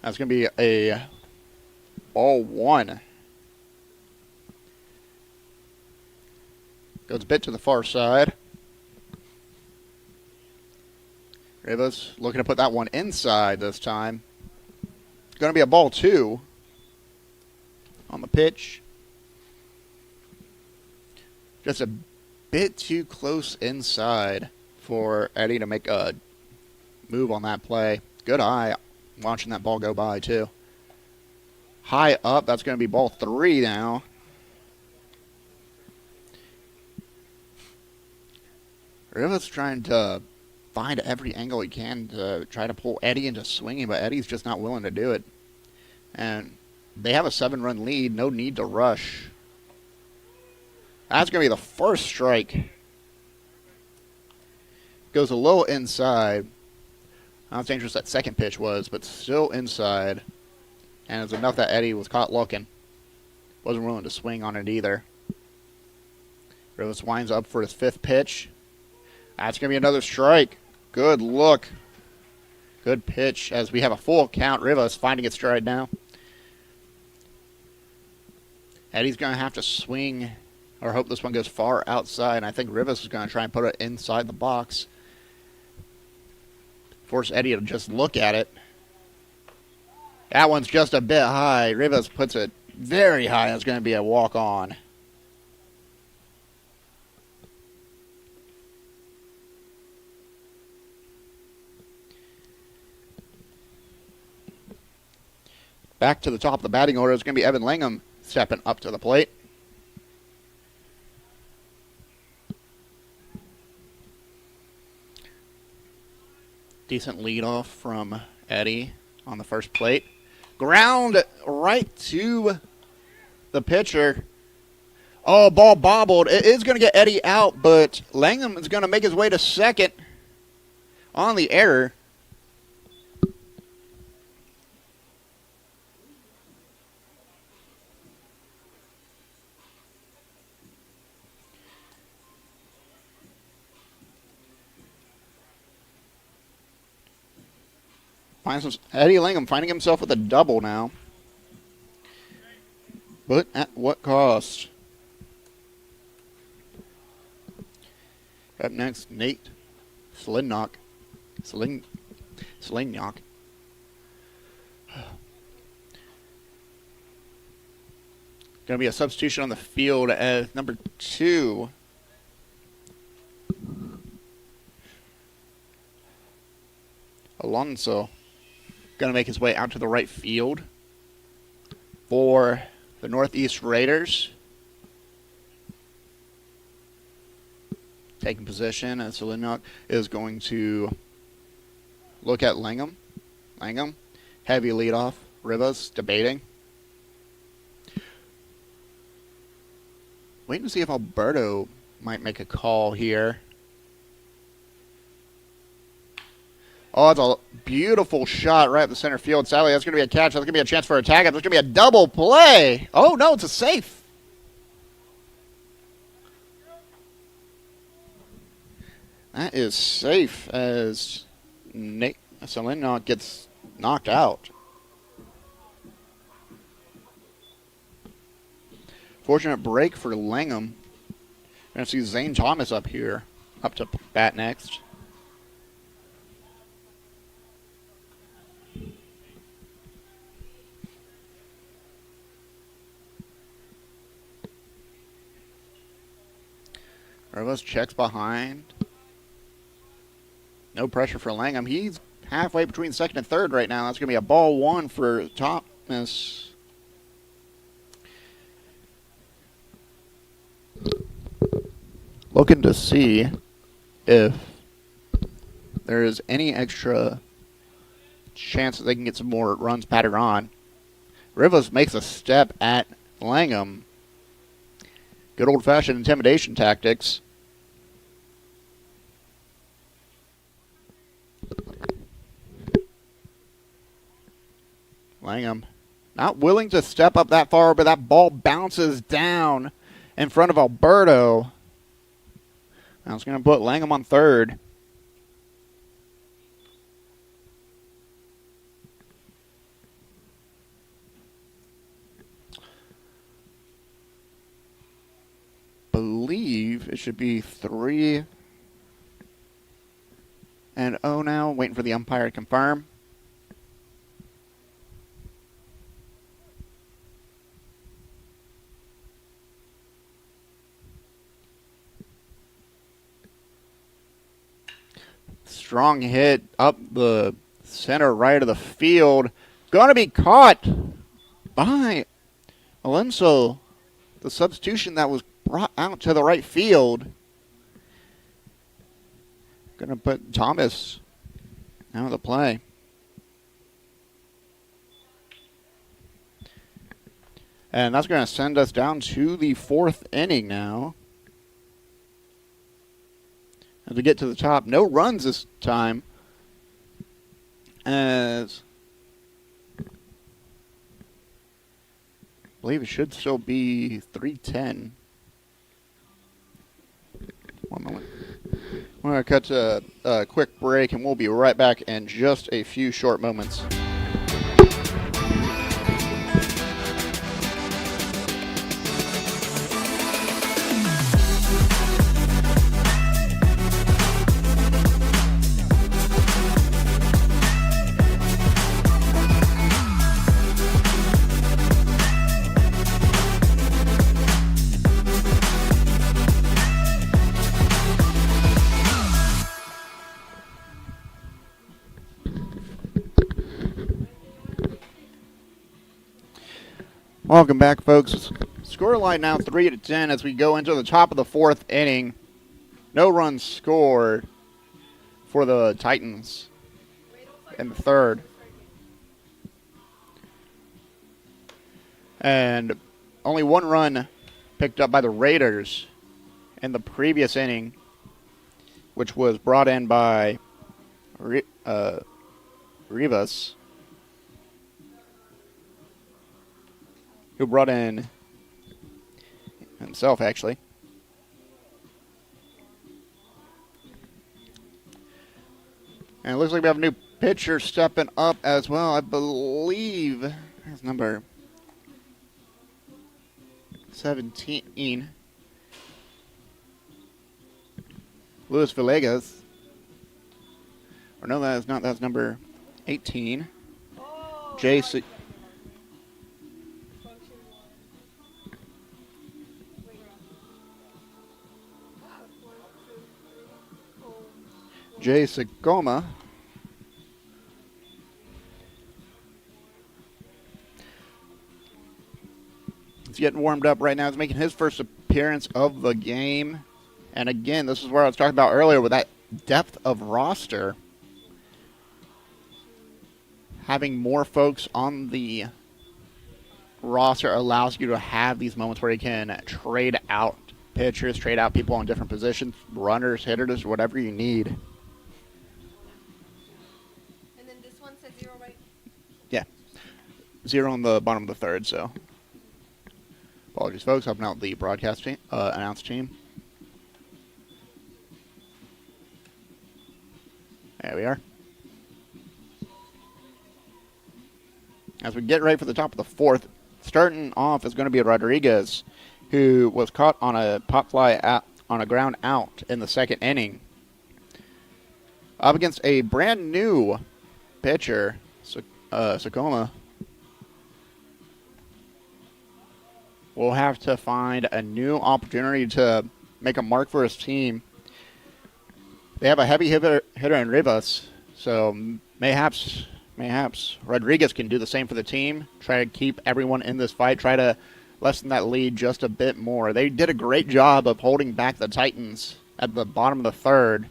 That's going to be a ball one. Goes a bit to the far side. Rivas looking to put that one inside this time. It's going to be a ball two on the pitch. Just a bit too close inside for Eddie to make a move on that play. Good eye watching that ball go by, too. High up, that's going to be ball three now. Rivas trying to find every angle he can to try to pull Eddie into swinging, but Eddie's just not willing to do it. And they have a 7-run lead, no need to rush. That's going to be the first strike. Goes a little inside. How dangerous that second pitch was, but still inside. And it's enough that Eddie was caught looking. Wasn't willing to swing on it either. Rivas winds up for his fifth pitch. That's going to be another strike. Good look. Good pitch as we have a full count. Rivas finding its stride now. Eddie's going to have to swing or hope this one goes far outside. And I think Rivas is going to try and put it inside the box. Force Eddie to just look at it. That one's just a bit high. Rivas puts it very high. It's going to be a walk-on. Back to the top of the batting order is going to be Evan Langham stepping up to the plate. Decent leadoff from Eddie on the first plate. Ground right to the pitcher. Oh, ball bobbled. It is going to get Eddie out, but Langham is going to make his way to second on the error. Eddie Langham finding himself with a double now. But at what cost? Up next, Nate Slingnock. Slingnock. Going to be a substitution on the field as number 2. Alonso. Going to make his way out to the right field for the Northeast Raiders. Taking position as Slingnock is going to look at Langham. Langham, heavy leadoff. Rivas debating. Waiting to see if Alberto might make a call here. Oh, it's a beautiful shot right up the center field. Sadly, that's going to be a catch. That's going to be a chance for a tag. That's going to be a double play. Oh, no, it's a safe. That is safe as Nate Slingnock gets knocked out. Fortunate break for Langham. Going to see Zane Thomas up here, up to bat next. Rivas checks behind. No pressure for Langham. He's halfway between second and third right now. That's going to be a ball 1 for Thomas. Looking to see if there is any extra chance that they can get some more runs patted on. Rivas makes a step at Langham. Good old-fashioned intimidation tactics. Langham not willing to step up that far, but that ball bounces down in front of Alberto. Now it's going to put Langham on third. Believe it should be 3-0 now. Waiting for the umpire to confirm. Strong hit up the center right of the field. Going to be caught by Alonso. The substitution that was brought out to the right field. Going to put Thomas out of the play. And that's going to send us down to the fourth inning now. As we get to the top, no runs this time. As I believe it should still be 3-10. One moment. We're going to cut to a quick break, and we'll be right back in just a few short moments. Welcome back, folks. Scoreline now 3-10 as we go into the top of the fourth inning. No runs scored for the Titans in the third. And only one run picked up by the Raiders in the previous inning, which was brought in by Rivas, who brought in himself, actually. And it looks like we have a new pitcher stepping up as well. I believe that's number 17. Luis Villegas. Or no, that is not. That's number 18. Jason. Jay Segoma. He's getting warmed up right now. He's making his first appearance of the game. And again, this is where I was talking about earlier with that depth of roster. Having more folks on the roster allows you to have these moments where you can trade out pitchers, trade out people on different positions, runners, hitters, whatever you need. Yeah. 0 on the bottom of the third, so apologies, folks. Helping out the broadcast team, announce team. There we are. As we get ready for the top of the fourth, starting off is going to be Rodriguez, who was caught on a pop fly on a ground out in the second inning. Up against a brand new pitcher, Segoma. Will have to find a new opportunity to make a mark for his team. They have a heavy hitter in Rivas, so mayhaps Rodriguez can do the same for the team. Try to keep everyone in this fight. Try to lessen that lead just a bit more. They did a great job of holding back the Titans at the bottom of the third.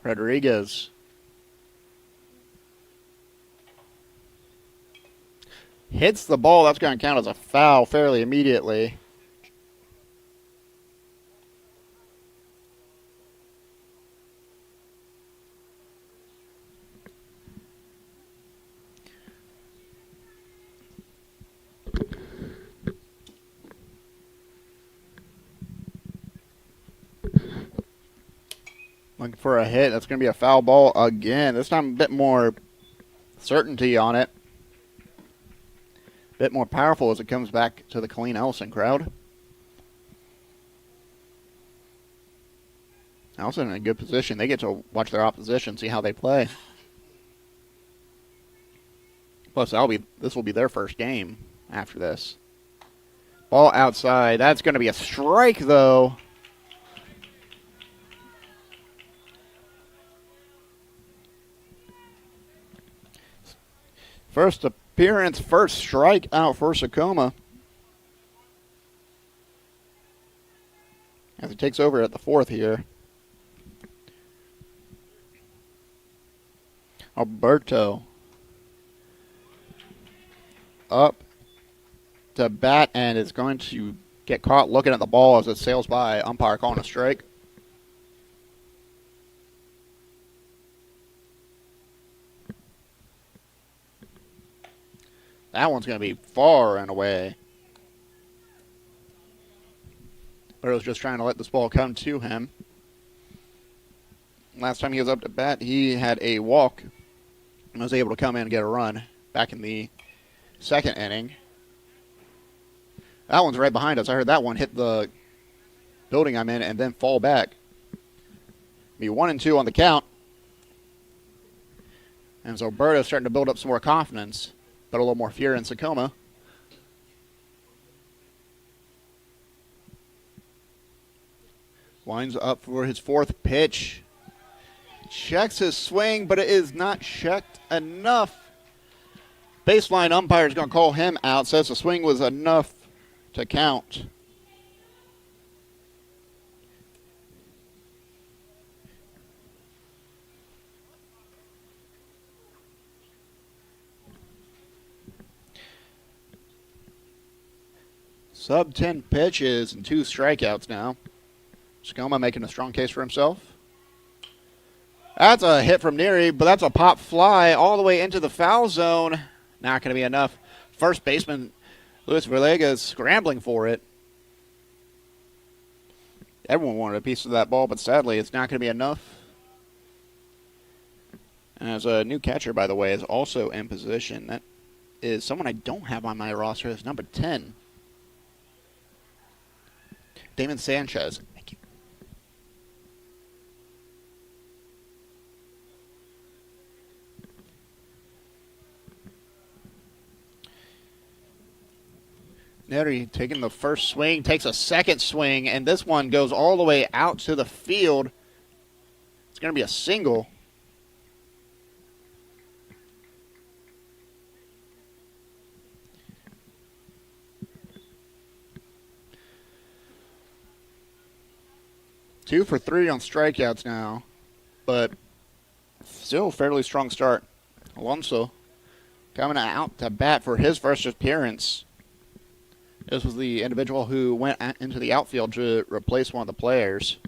Rodriguez hits the ball. That's going to count as a foul fairly immediately. Looking for a hit. That's going to be a foul ball again. This time a bit more certainty on it. A bit more powerful as it comes back to the Colleen Ellison crowd. Ellison in a good position. They get to watch their opposition, see how they play. Plus, this will be their first game after this. Ball outside. That's going to be a strike, though. First appearance, first strike out for Sakoma. As he takes over at the fourth here. Alberto up to bat and is going to get caught looking at the ball as it sails by. Umpire calling a strike. That one's going to be far and away. But it was just trying to let this ball come to him. Last time he was up to bat, he had a walk and was able to come in and get a run back in the second inning. That one's right behind us. I heard that one hit the building I'm in and then fall back. Be 1-2 on the count. And so Alberto's starting to build up some more confidence, but a little more fear in Sakoma. Winds up for his fourth pitch. Checks his swing, but it is not checked enough. Baseline umpire is going to call him out. Says the swing was enough to count. Sub 10 pitches and 2 strikeouts now. Sakoma making a strong case for himself. That's a hit from Neary, but that's a pop fly all the way into the foul zone. Not going to be enough. First baseman Luis Villegas scrambling for it. Everyone wanted a piece of that ball, but sadly it's not going to be enough. As a new catcher, by the way, is also in position. That is someone I don't have on my roster. It's number 10. Damon Sanchez. Thank you. Nery taking the first swing, takes a second swing, and this one goes all the way out to the field. It's going to be a single. Two for 3 on strikeouts now, but still a fairly strong start. Alonso coming out to bat for his first appearance. This was the individual who went into the outfield to replace one of the players.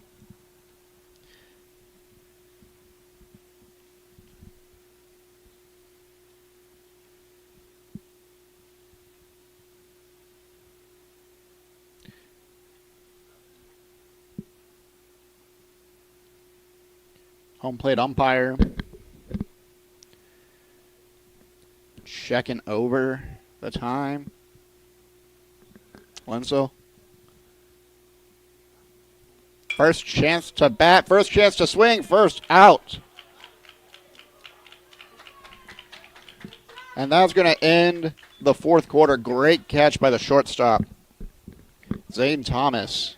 Home plate umpire checking over the time. Lenzo. First chance to bat, first chance to swing, first out. And that's going to end the fourth quarter. Great catch by the shortstop, Zane Thomas.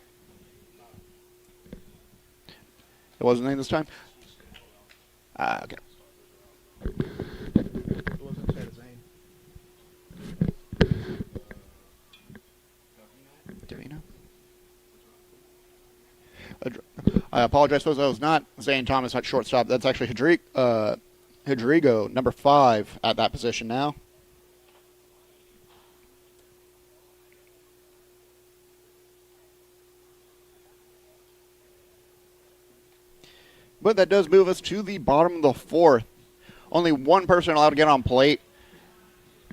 It wasn't named this time? Okay. I apologize, folks. I was not Zane Thomas at shortstop. That's actually Hidrigo, number 5, at that position now. But that does move us to the bottom of the 4th. Only one person allowed to get on plate,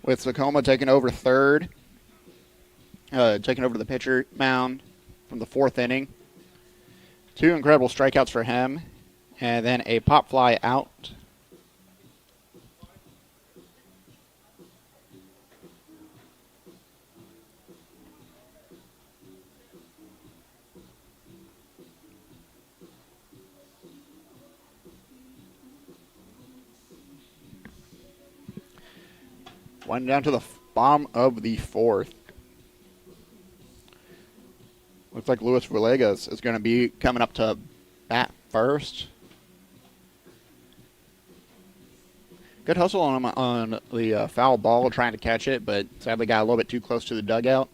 with Tacoma taking over third, taking over the pitcher mound from the 4th inning. 2 incredible strikeouts for him, and then a pop fly out. One down to the bottom of the 4th. Looks like Luis Villegas is going to be coming up to bat first. Good hustle on him on the foul ball, trying to catch it, but sadly got a little bit too close to the dugout.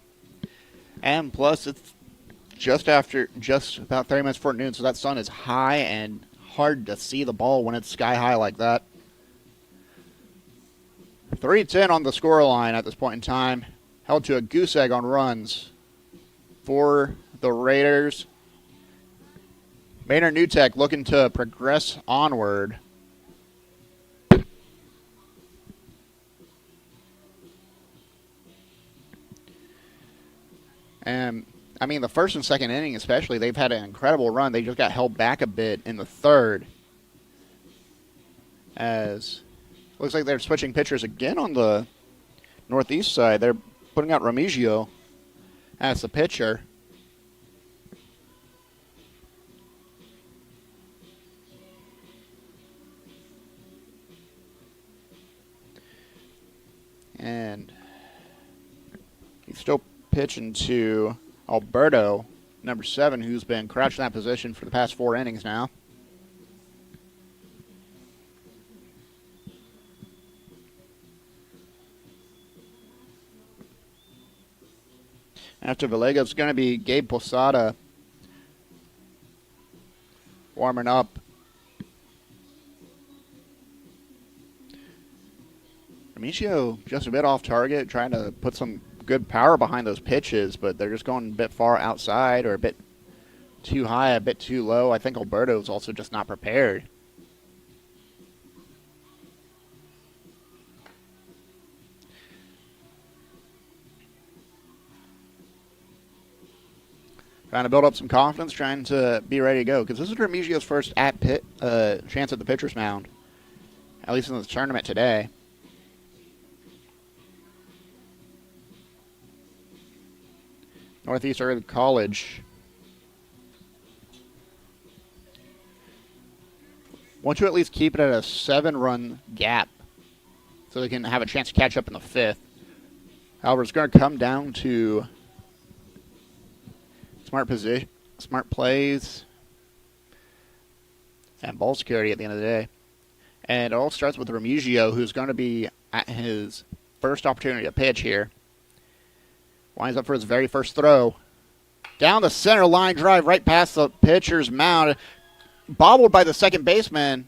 And plus, it's just about 30 minutes before noon, so that sun is high and hard to see the ball when it's sky high like that. 3-10 on the scoreline at this point in time. Held to a goose egg on runs for the Raiders. Manor New Tech looking to progress onward. And, I mean, the first and second inning especially, they've had an incredible run. They just got held back a bit in the 3rd. As looks like they're switching pitchers again on the northeast side. They're putting out Remigio as the pitcher. And he's still pitching to Alberto, number 7, who's been crouched in that position for the past 4 innings now. After Villegas, it's going to be Gabe Posada warming up. Remigio just a bit off target, trying to put some good power behind those pitches, but they're just going a bit far outside or a bit too high, a bit too low. I think Alberto's also just not prepared. Trying to build up some confidence, trying to be ready to go. Because this is Remigio's first chance at the pitcher's mound, at least in the tournament today. Northeast Early College. Want to at least keep it at a 7-run gap so they can have a chance to catch up in the 5th. However, it's going to come down to smart plays, and ball security at the end of the day. And it all starts with Remigio, who's going to be at his first opportunity to pitch here. Winds up for his very first throw. Down the center line drive right past the pitcher's mound. Bobbled by the second baseman.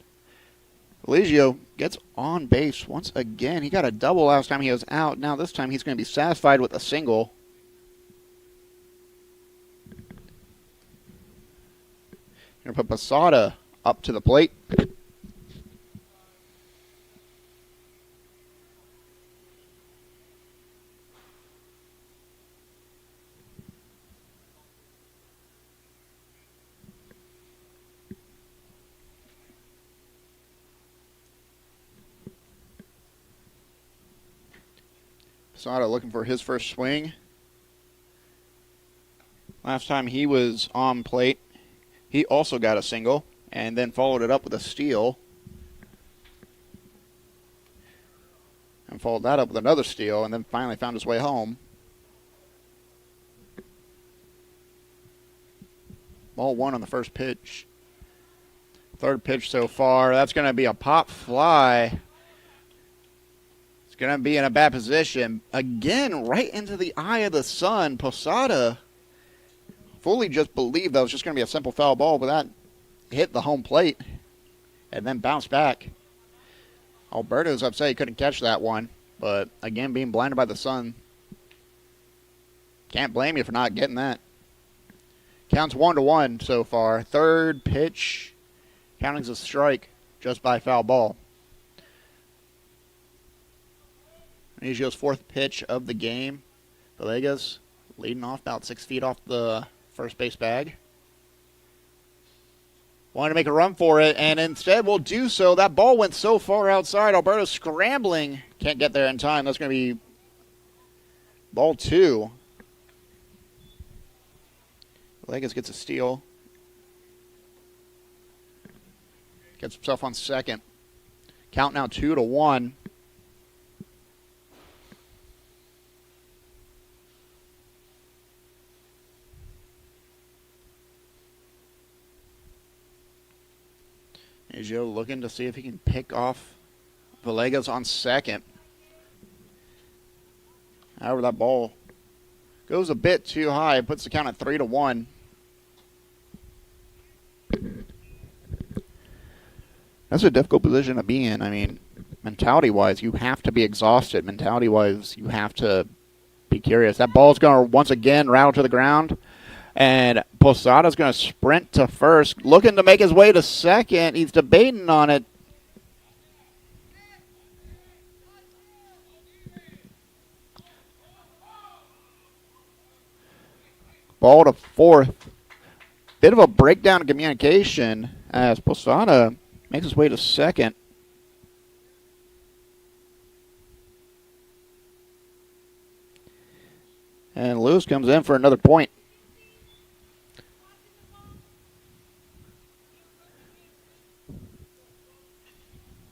Eligio gets on base once again. He got a double last time he was out. Now this time he's going to be satisfied with a single. Going to put Posada up to the plate. Posada looking for his first swing. Last time he was on plate, he also got a single and then followed it up with a steal. And followed that up with another steal and then finally found his way home. Ball 1 on the first pitch. 3rd pitch so far. That's going to be a pop fly. It's going to be in a bad position. Again, right into the eye of the sun. Posada fully just believed that was just going to be a simple foul ball, but that hit the home plate and then bounced back. Alberto's upset he couldn't catch that one, but again, being blinded by the sun, can't blame you for not getting that. Counts 1-1 so far. Third pitch, counting as a strike just by foul ball. Anigio's fourth pitch of the game. Villegas leading off about 6 feet off the first base bag. Wanted to make a run for it, and instead will do so. That ball went so far outside. Alberto scrambling. Can't get there in time. That's going to be ball 2. Villegas gets a steal. Gets himself on second. Count now 2-1. Joe looking to see if he can pick off Villegas on second. However, that ball goes a bit too high. Puts the count at 3-1. That's a difficult position to be in. I mean, mentality-wise, you have to be exhausted. Mentality-wise, you have to be curious. That ball's going to once again rattle to the ground. And Posada's going to sprint to first, looking to make his way to second. He's debating on it. Ball to fourth. Bit of a breakdown in communication as Posada makes his way to second. And Lewis comes in for another point.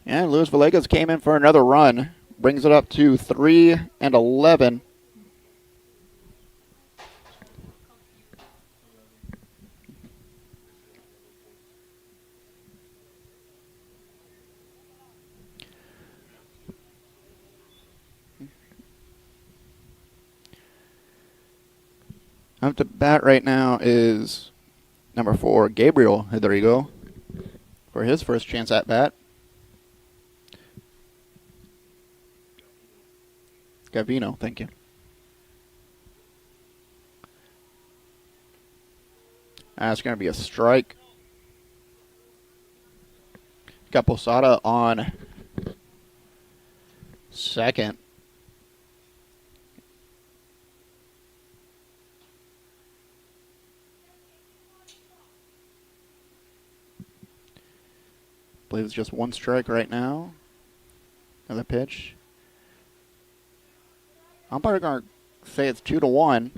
And Luis Villegas came in for another run. Brings it up to 3-11. Up to bat right now is number 4, Gabriel Hidalgo, for his first chance at bat. Gavino, thank you. That's going to be a strike. Got Posada on second. I believe it's just one strike right now. Another pitch. I'm probably going to say it's 2-1.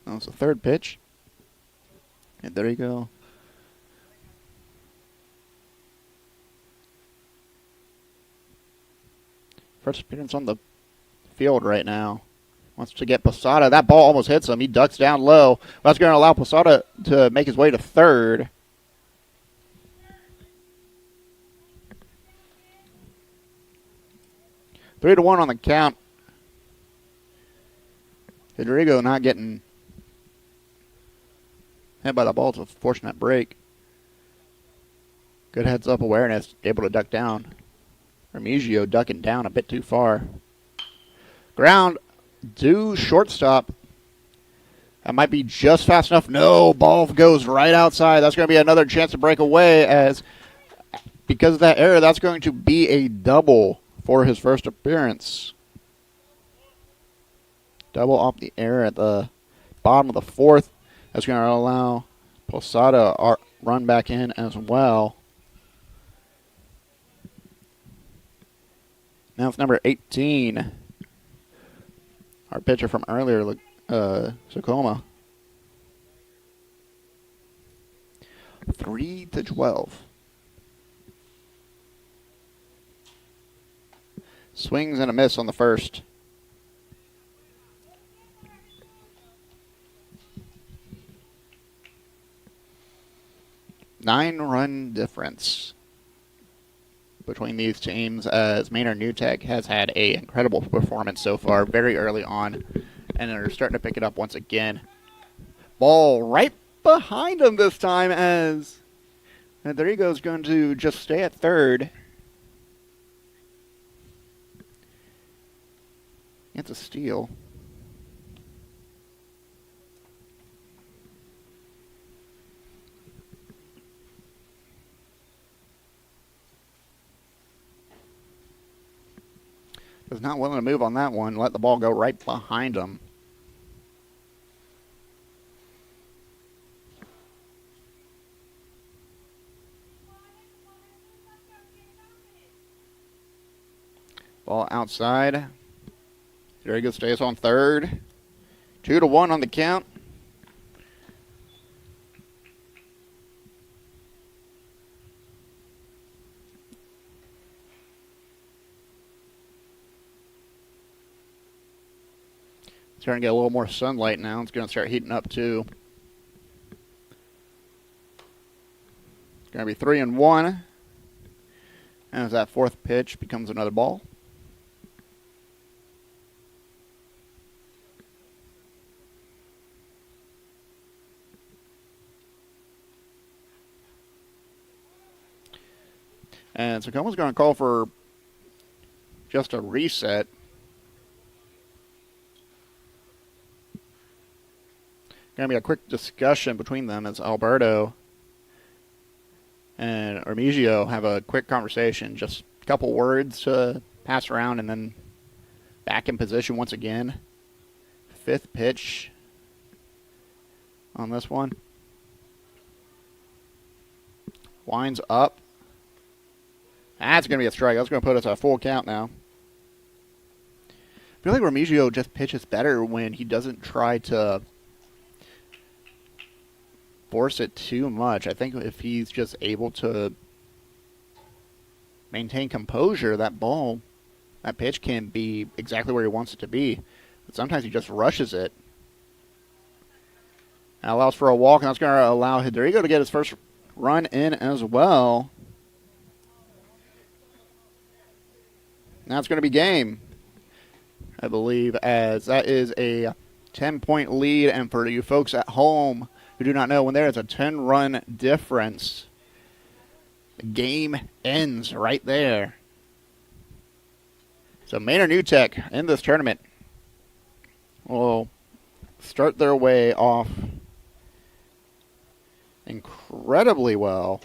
That was the third pitch. And there you go. First appearance on the field right now. Wants to get Posada. That ball almost hits him. He ducks down low. That's going to allow Posada to make his way to third. 3-1 on the count. Hidalgo not getting hit by the ball. It's a fortunate break. Good heads-up awareness. Able to duck down. Remigio ducking down a bit too far. Ground due shortstop. That might be just fast enough. No, ball goes right outside. That's going to be another chance to break away, as because of that error, that's going to be a double for his first appearance. Double off the error at the bottom of the fourth. That's going to allow Posada to run back in as well. Now it's number 18. Our pitcher from earlier, Sakoma. 3-12. Swings and a miss on the first. Nine-run difference between these teams, as Manor New Tech has had an incredible performance so far very early on, and they're starting to pick it up once again. Ball right behind him this time as there he goes, going to just stay at third. It's a steal. Was not willing to move on that one. Let the ball go right behind him. Ball outside. There he goes, stays on third. 2-1 on the count. Starting to get a little more sunlight now. It's going to start heating up too. It's going to be 3-1. As that fourth pitch becomes another ball. And Tacoma's going to call for just a reset. Going to be a quick discussion between them as Alberto and Remigio have a quick conversation. Just a couple words to pass around and then back in position once again. Fifth pitch on this one. Winds up. That's going to be a strike. That's going to put us at a full count now. I feel like Remigio just pitches better when he doesn't try to force it too much. I think if he's just able to maintain composure, that pitch can be exactly where he wants it to be. But sometimes he just rushes it. That allows for a walk, and that's going to allow Hidalgo to get his first run in as well. Now it's going to be game, I believe, as that is a 10-point lead. And for you folks at home who do not know, when there is a 10-run difference, the game ends right there. So Manor New Tech in this tournament will start their way off incredibly well,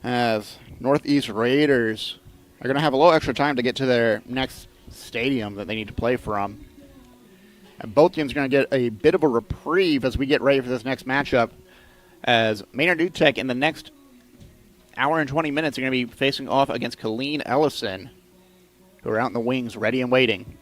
as Northeast Raiders are going to have a little extra time to get to their next stadium that they need to play from. And both teams are going to get a bit of a reprieve as we get ready for this next matchup, as Maynard New Tech in the next hour and 20 minutes are going to be facing off against Colleen Ellison, who are out in the wings ready and waiting.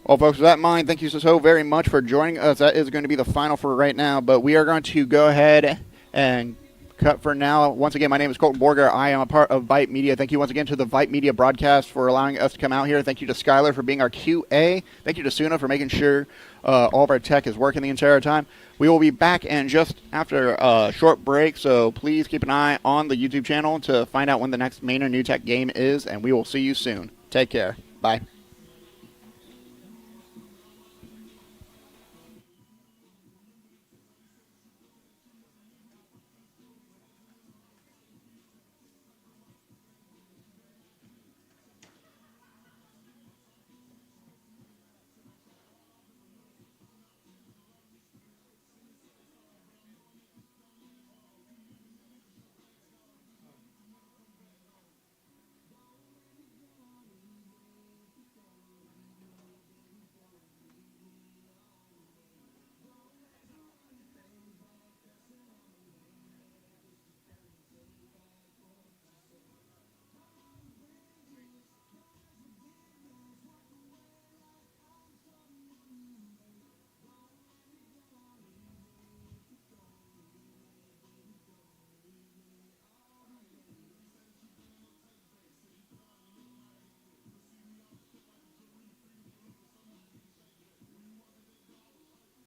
Well, folks, with that in mind, thank you so very much for joining us. That is going to be the final for right now, but we are going to go ahead and cut for now. Once again, my name is Colton Borger. I am a part of Vype Media. Thank you once again to the Vype Media broadcast for allowing us to come out here. Thank you to Skylar for being our QA. Thank you to Suna for making sure all of our tech is working the entire time. We will be back in just after a short break, so please keep an eye on the YouTube channel to find out when the next Manor New Tech game is, and we will see you soon. Take care. Bye.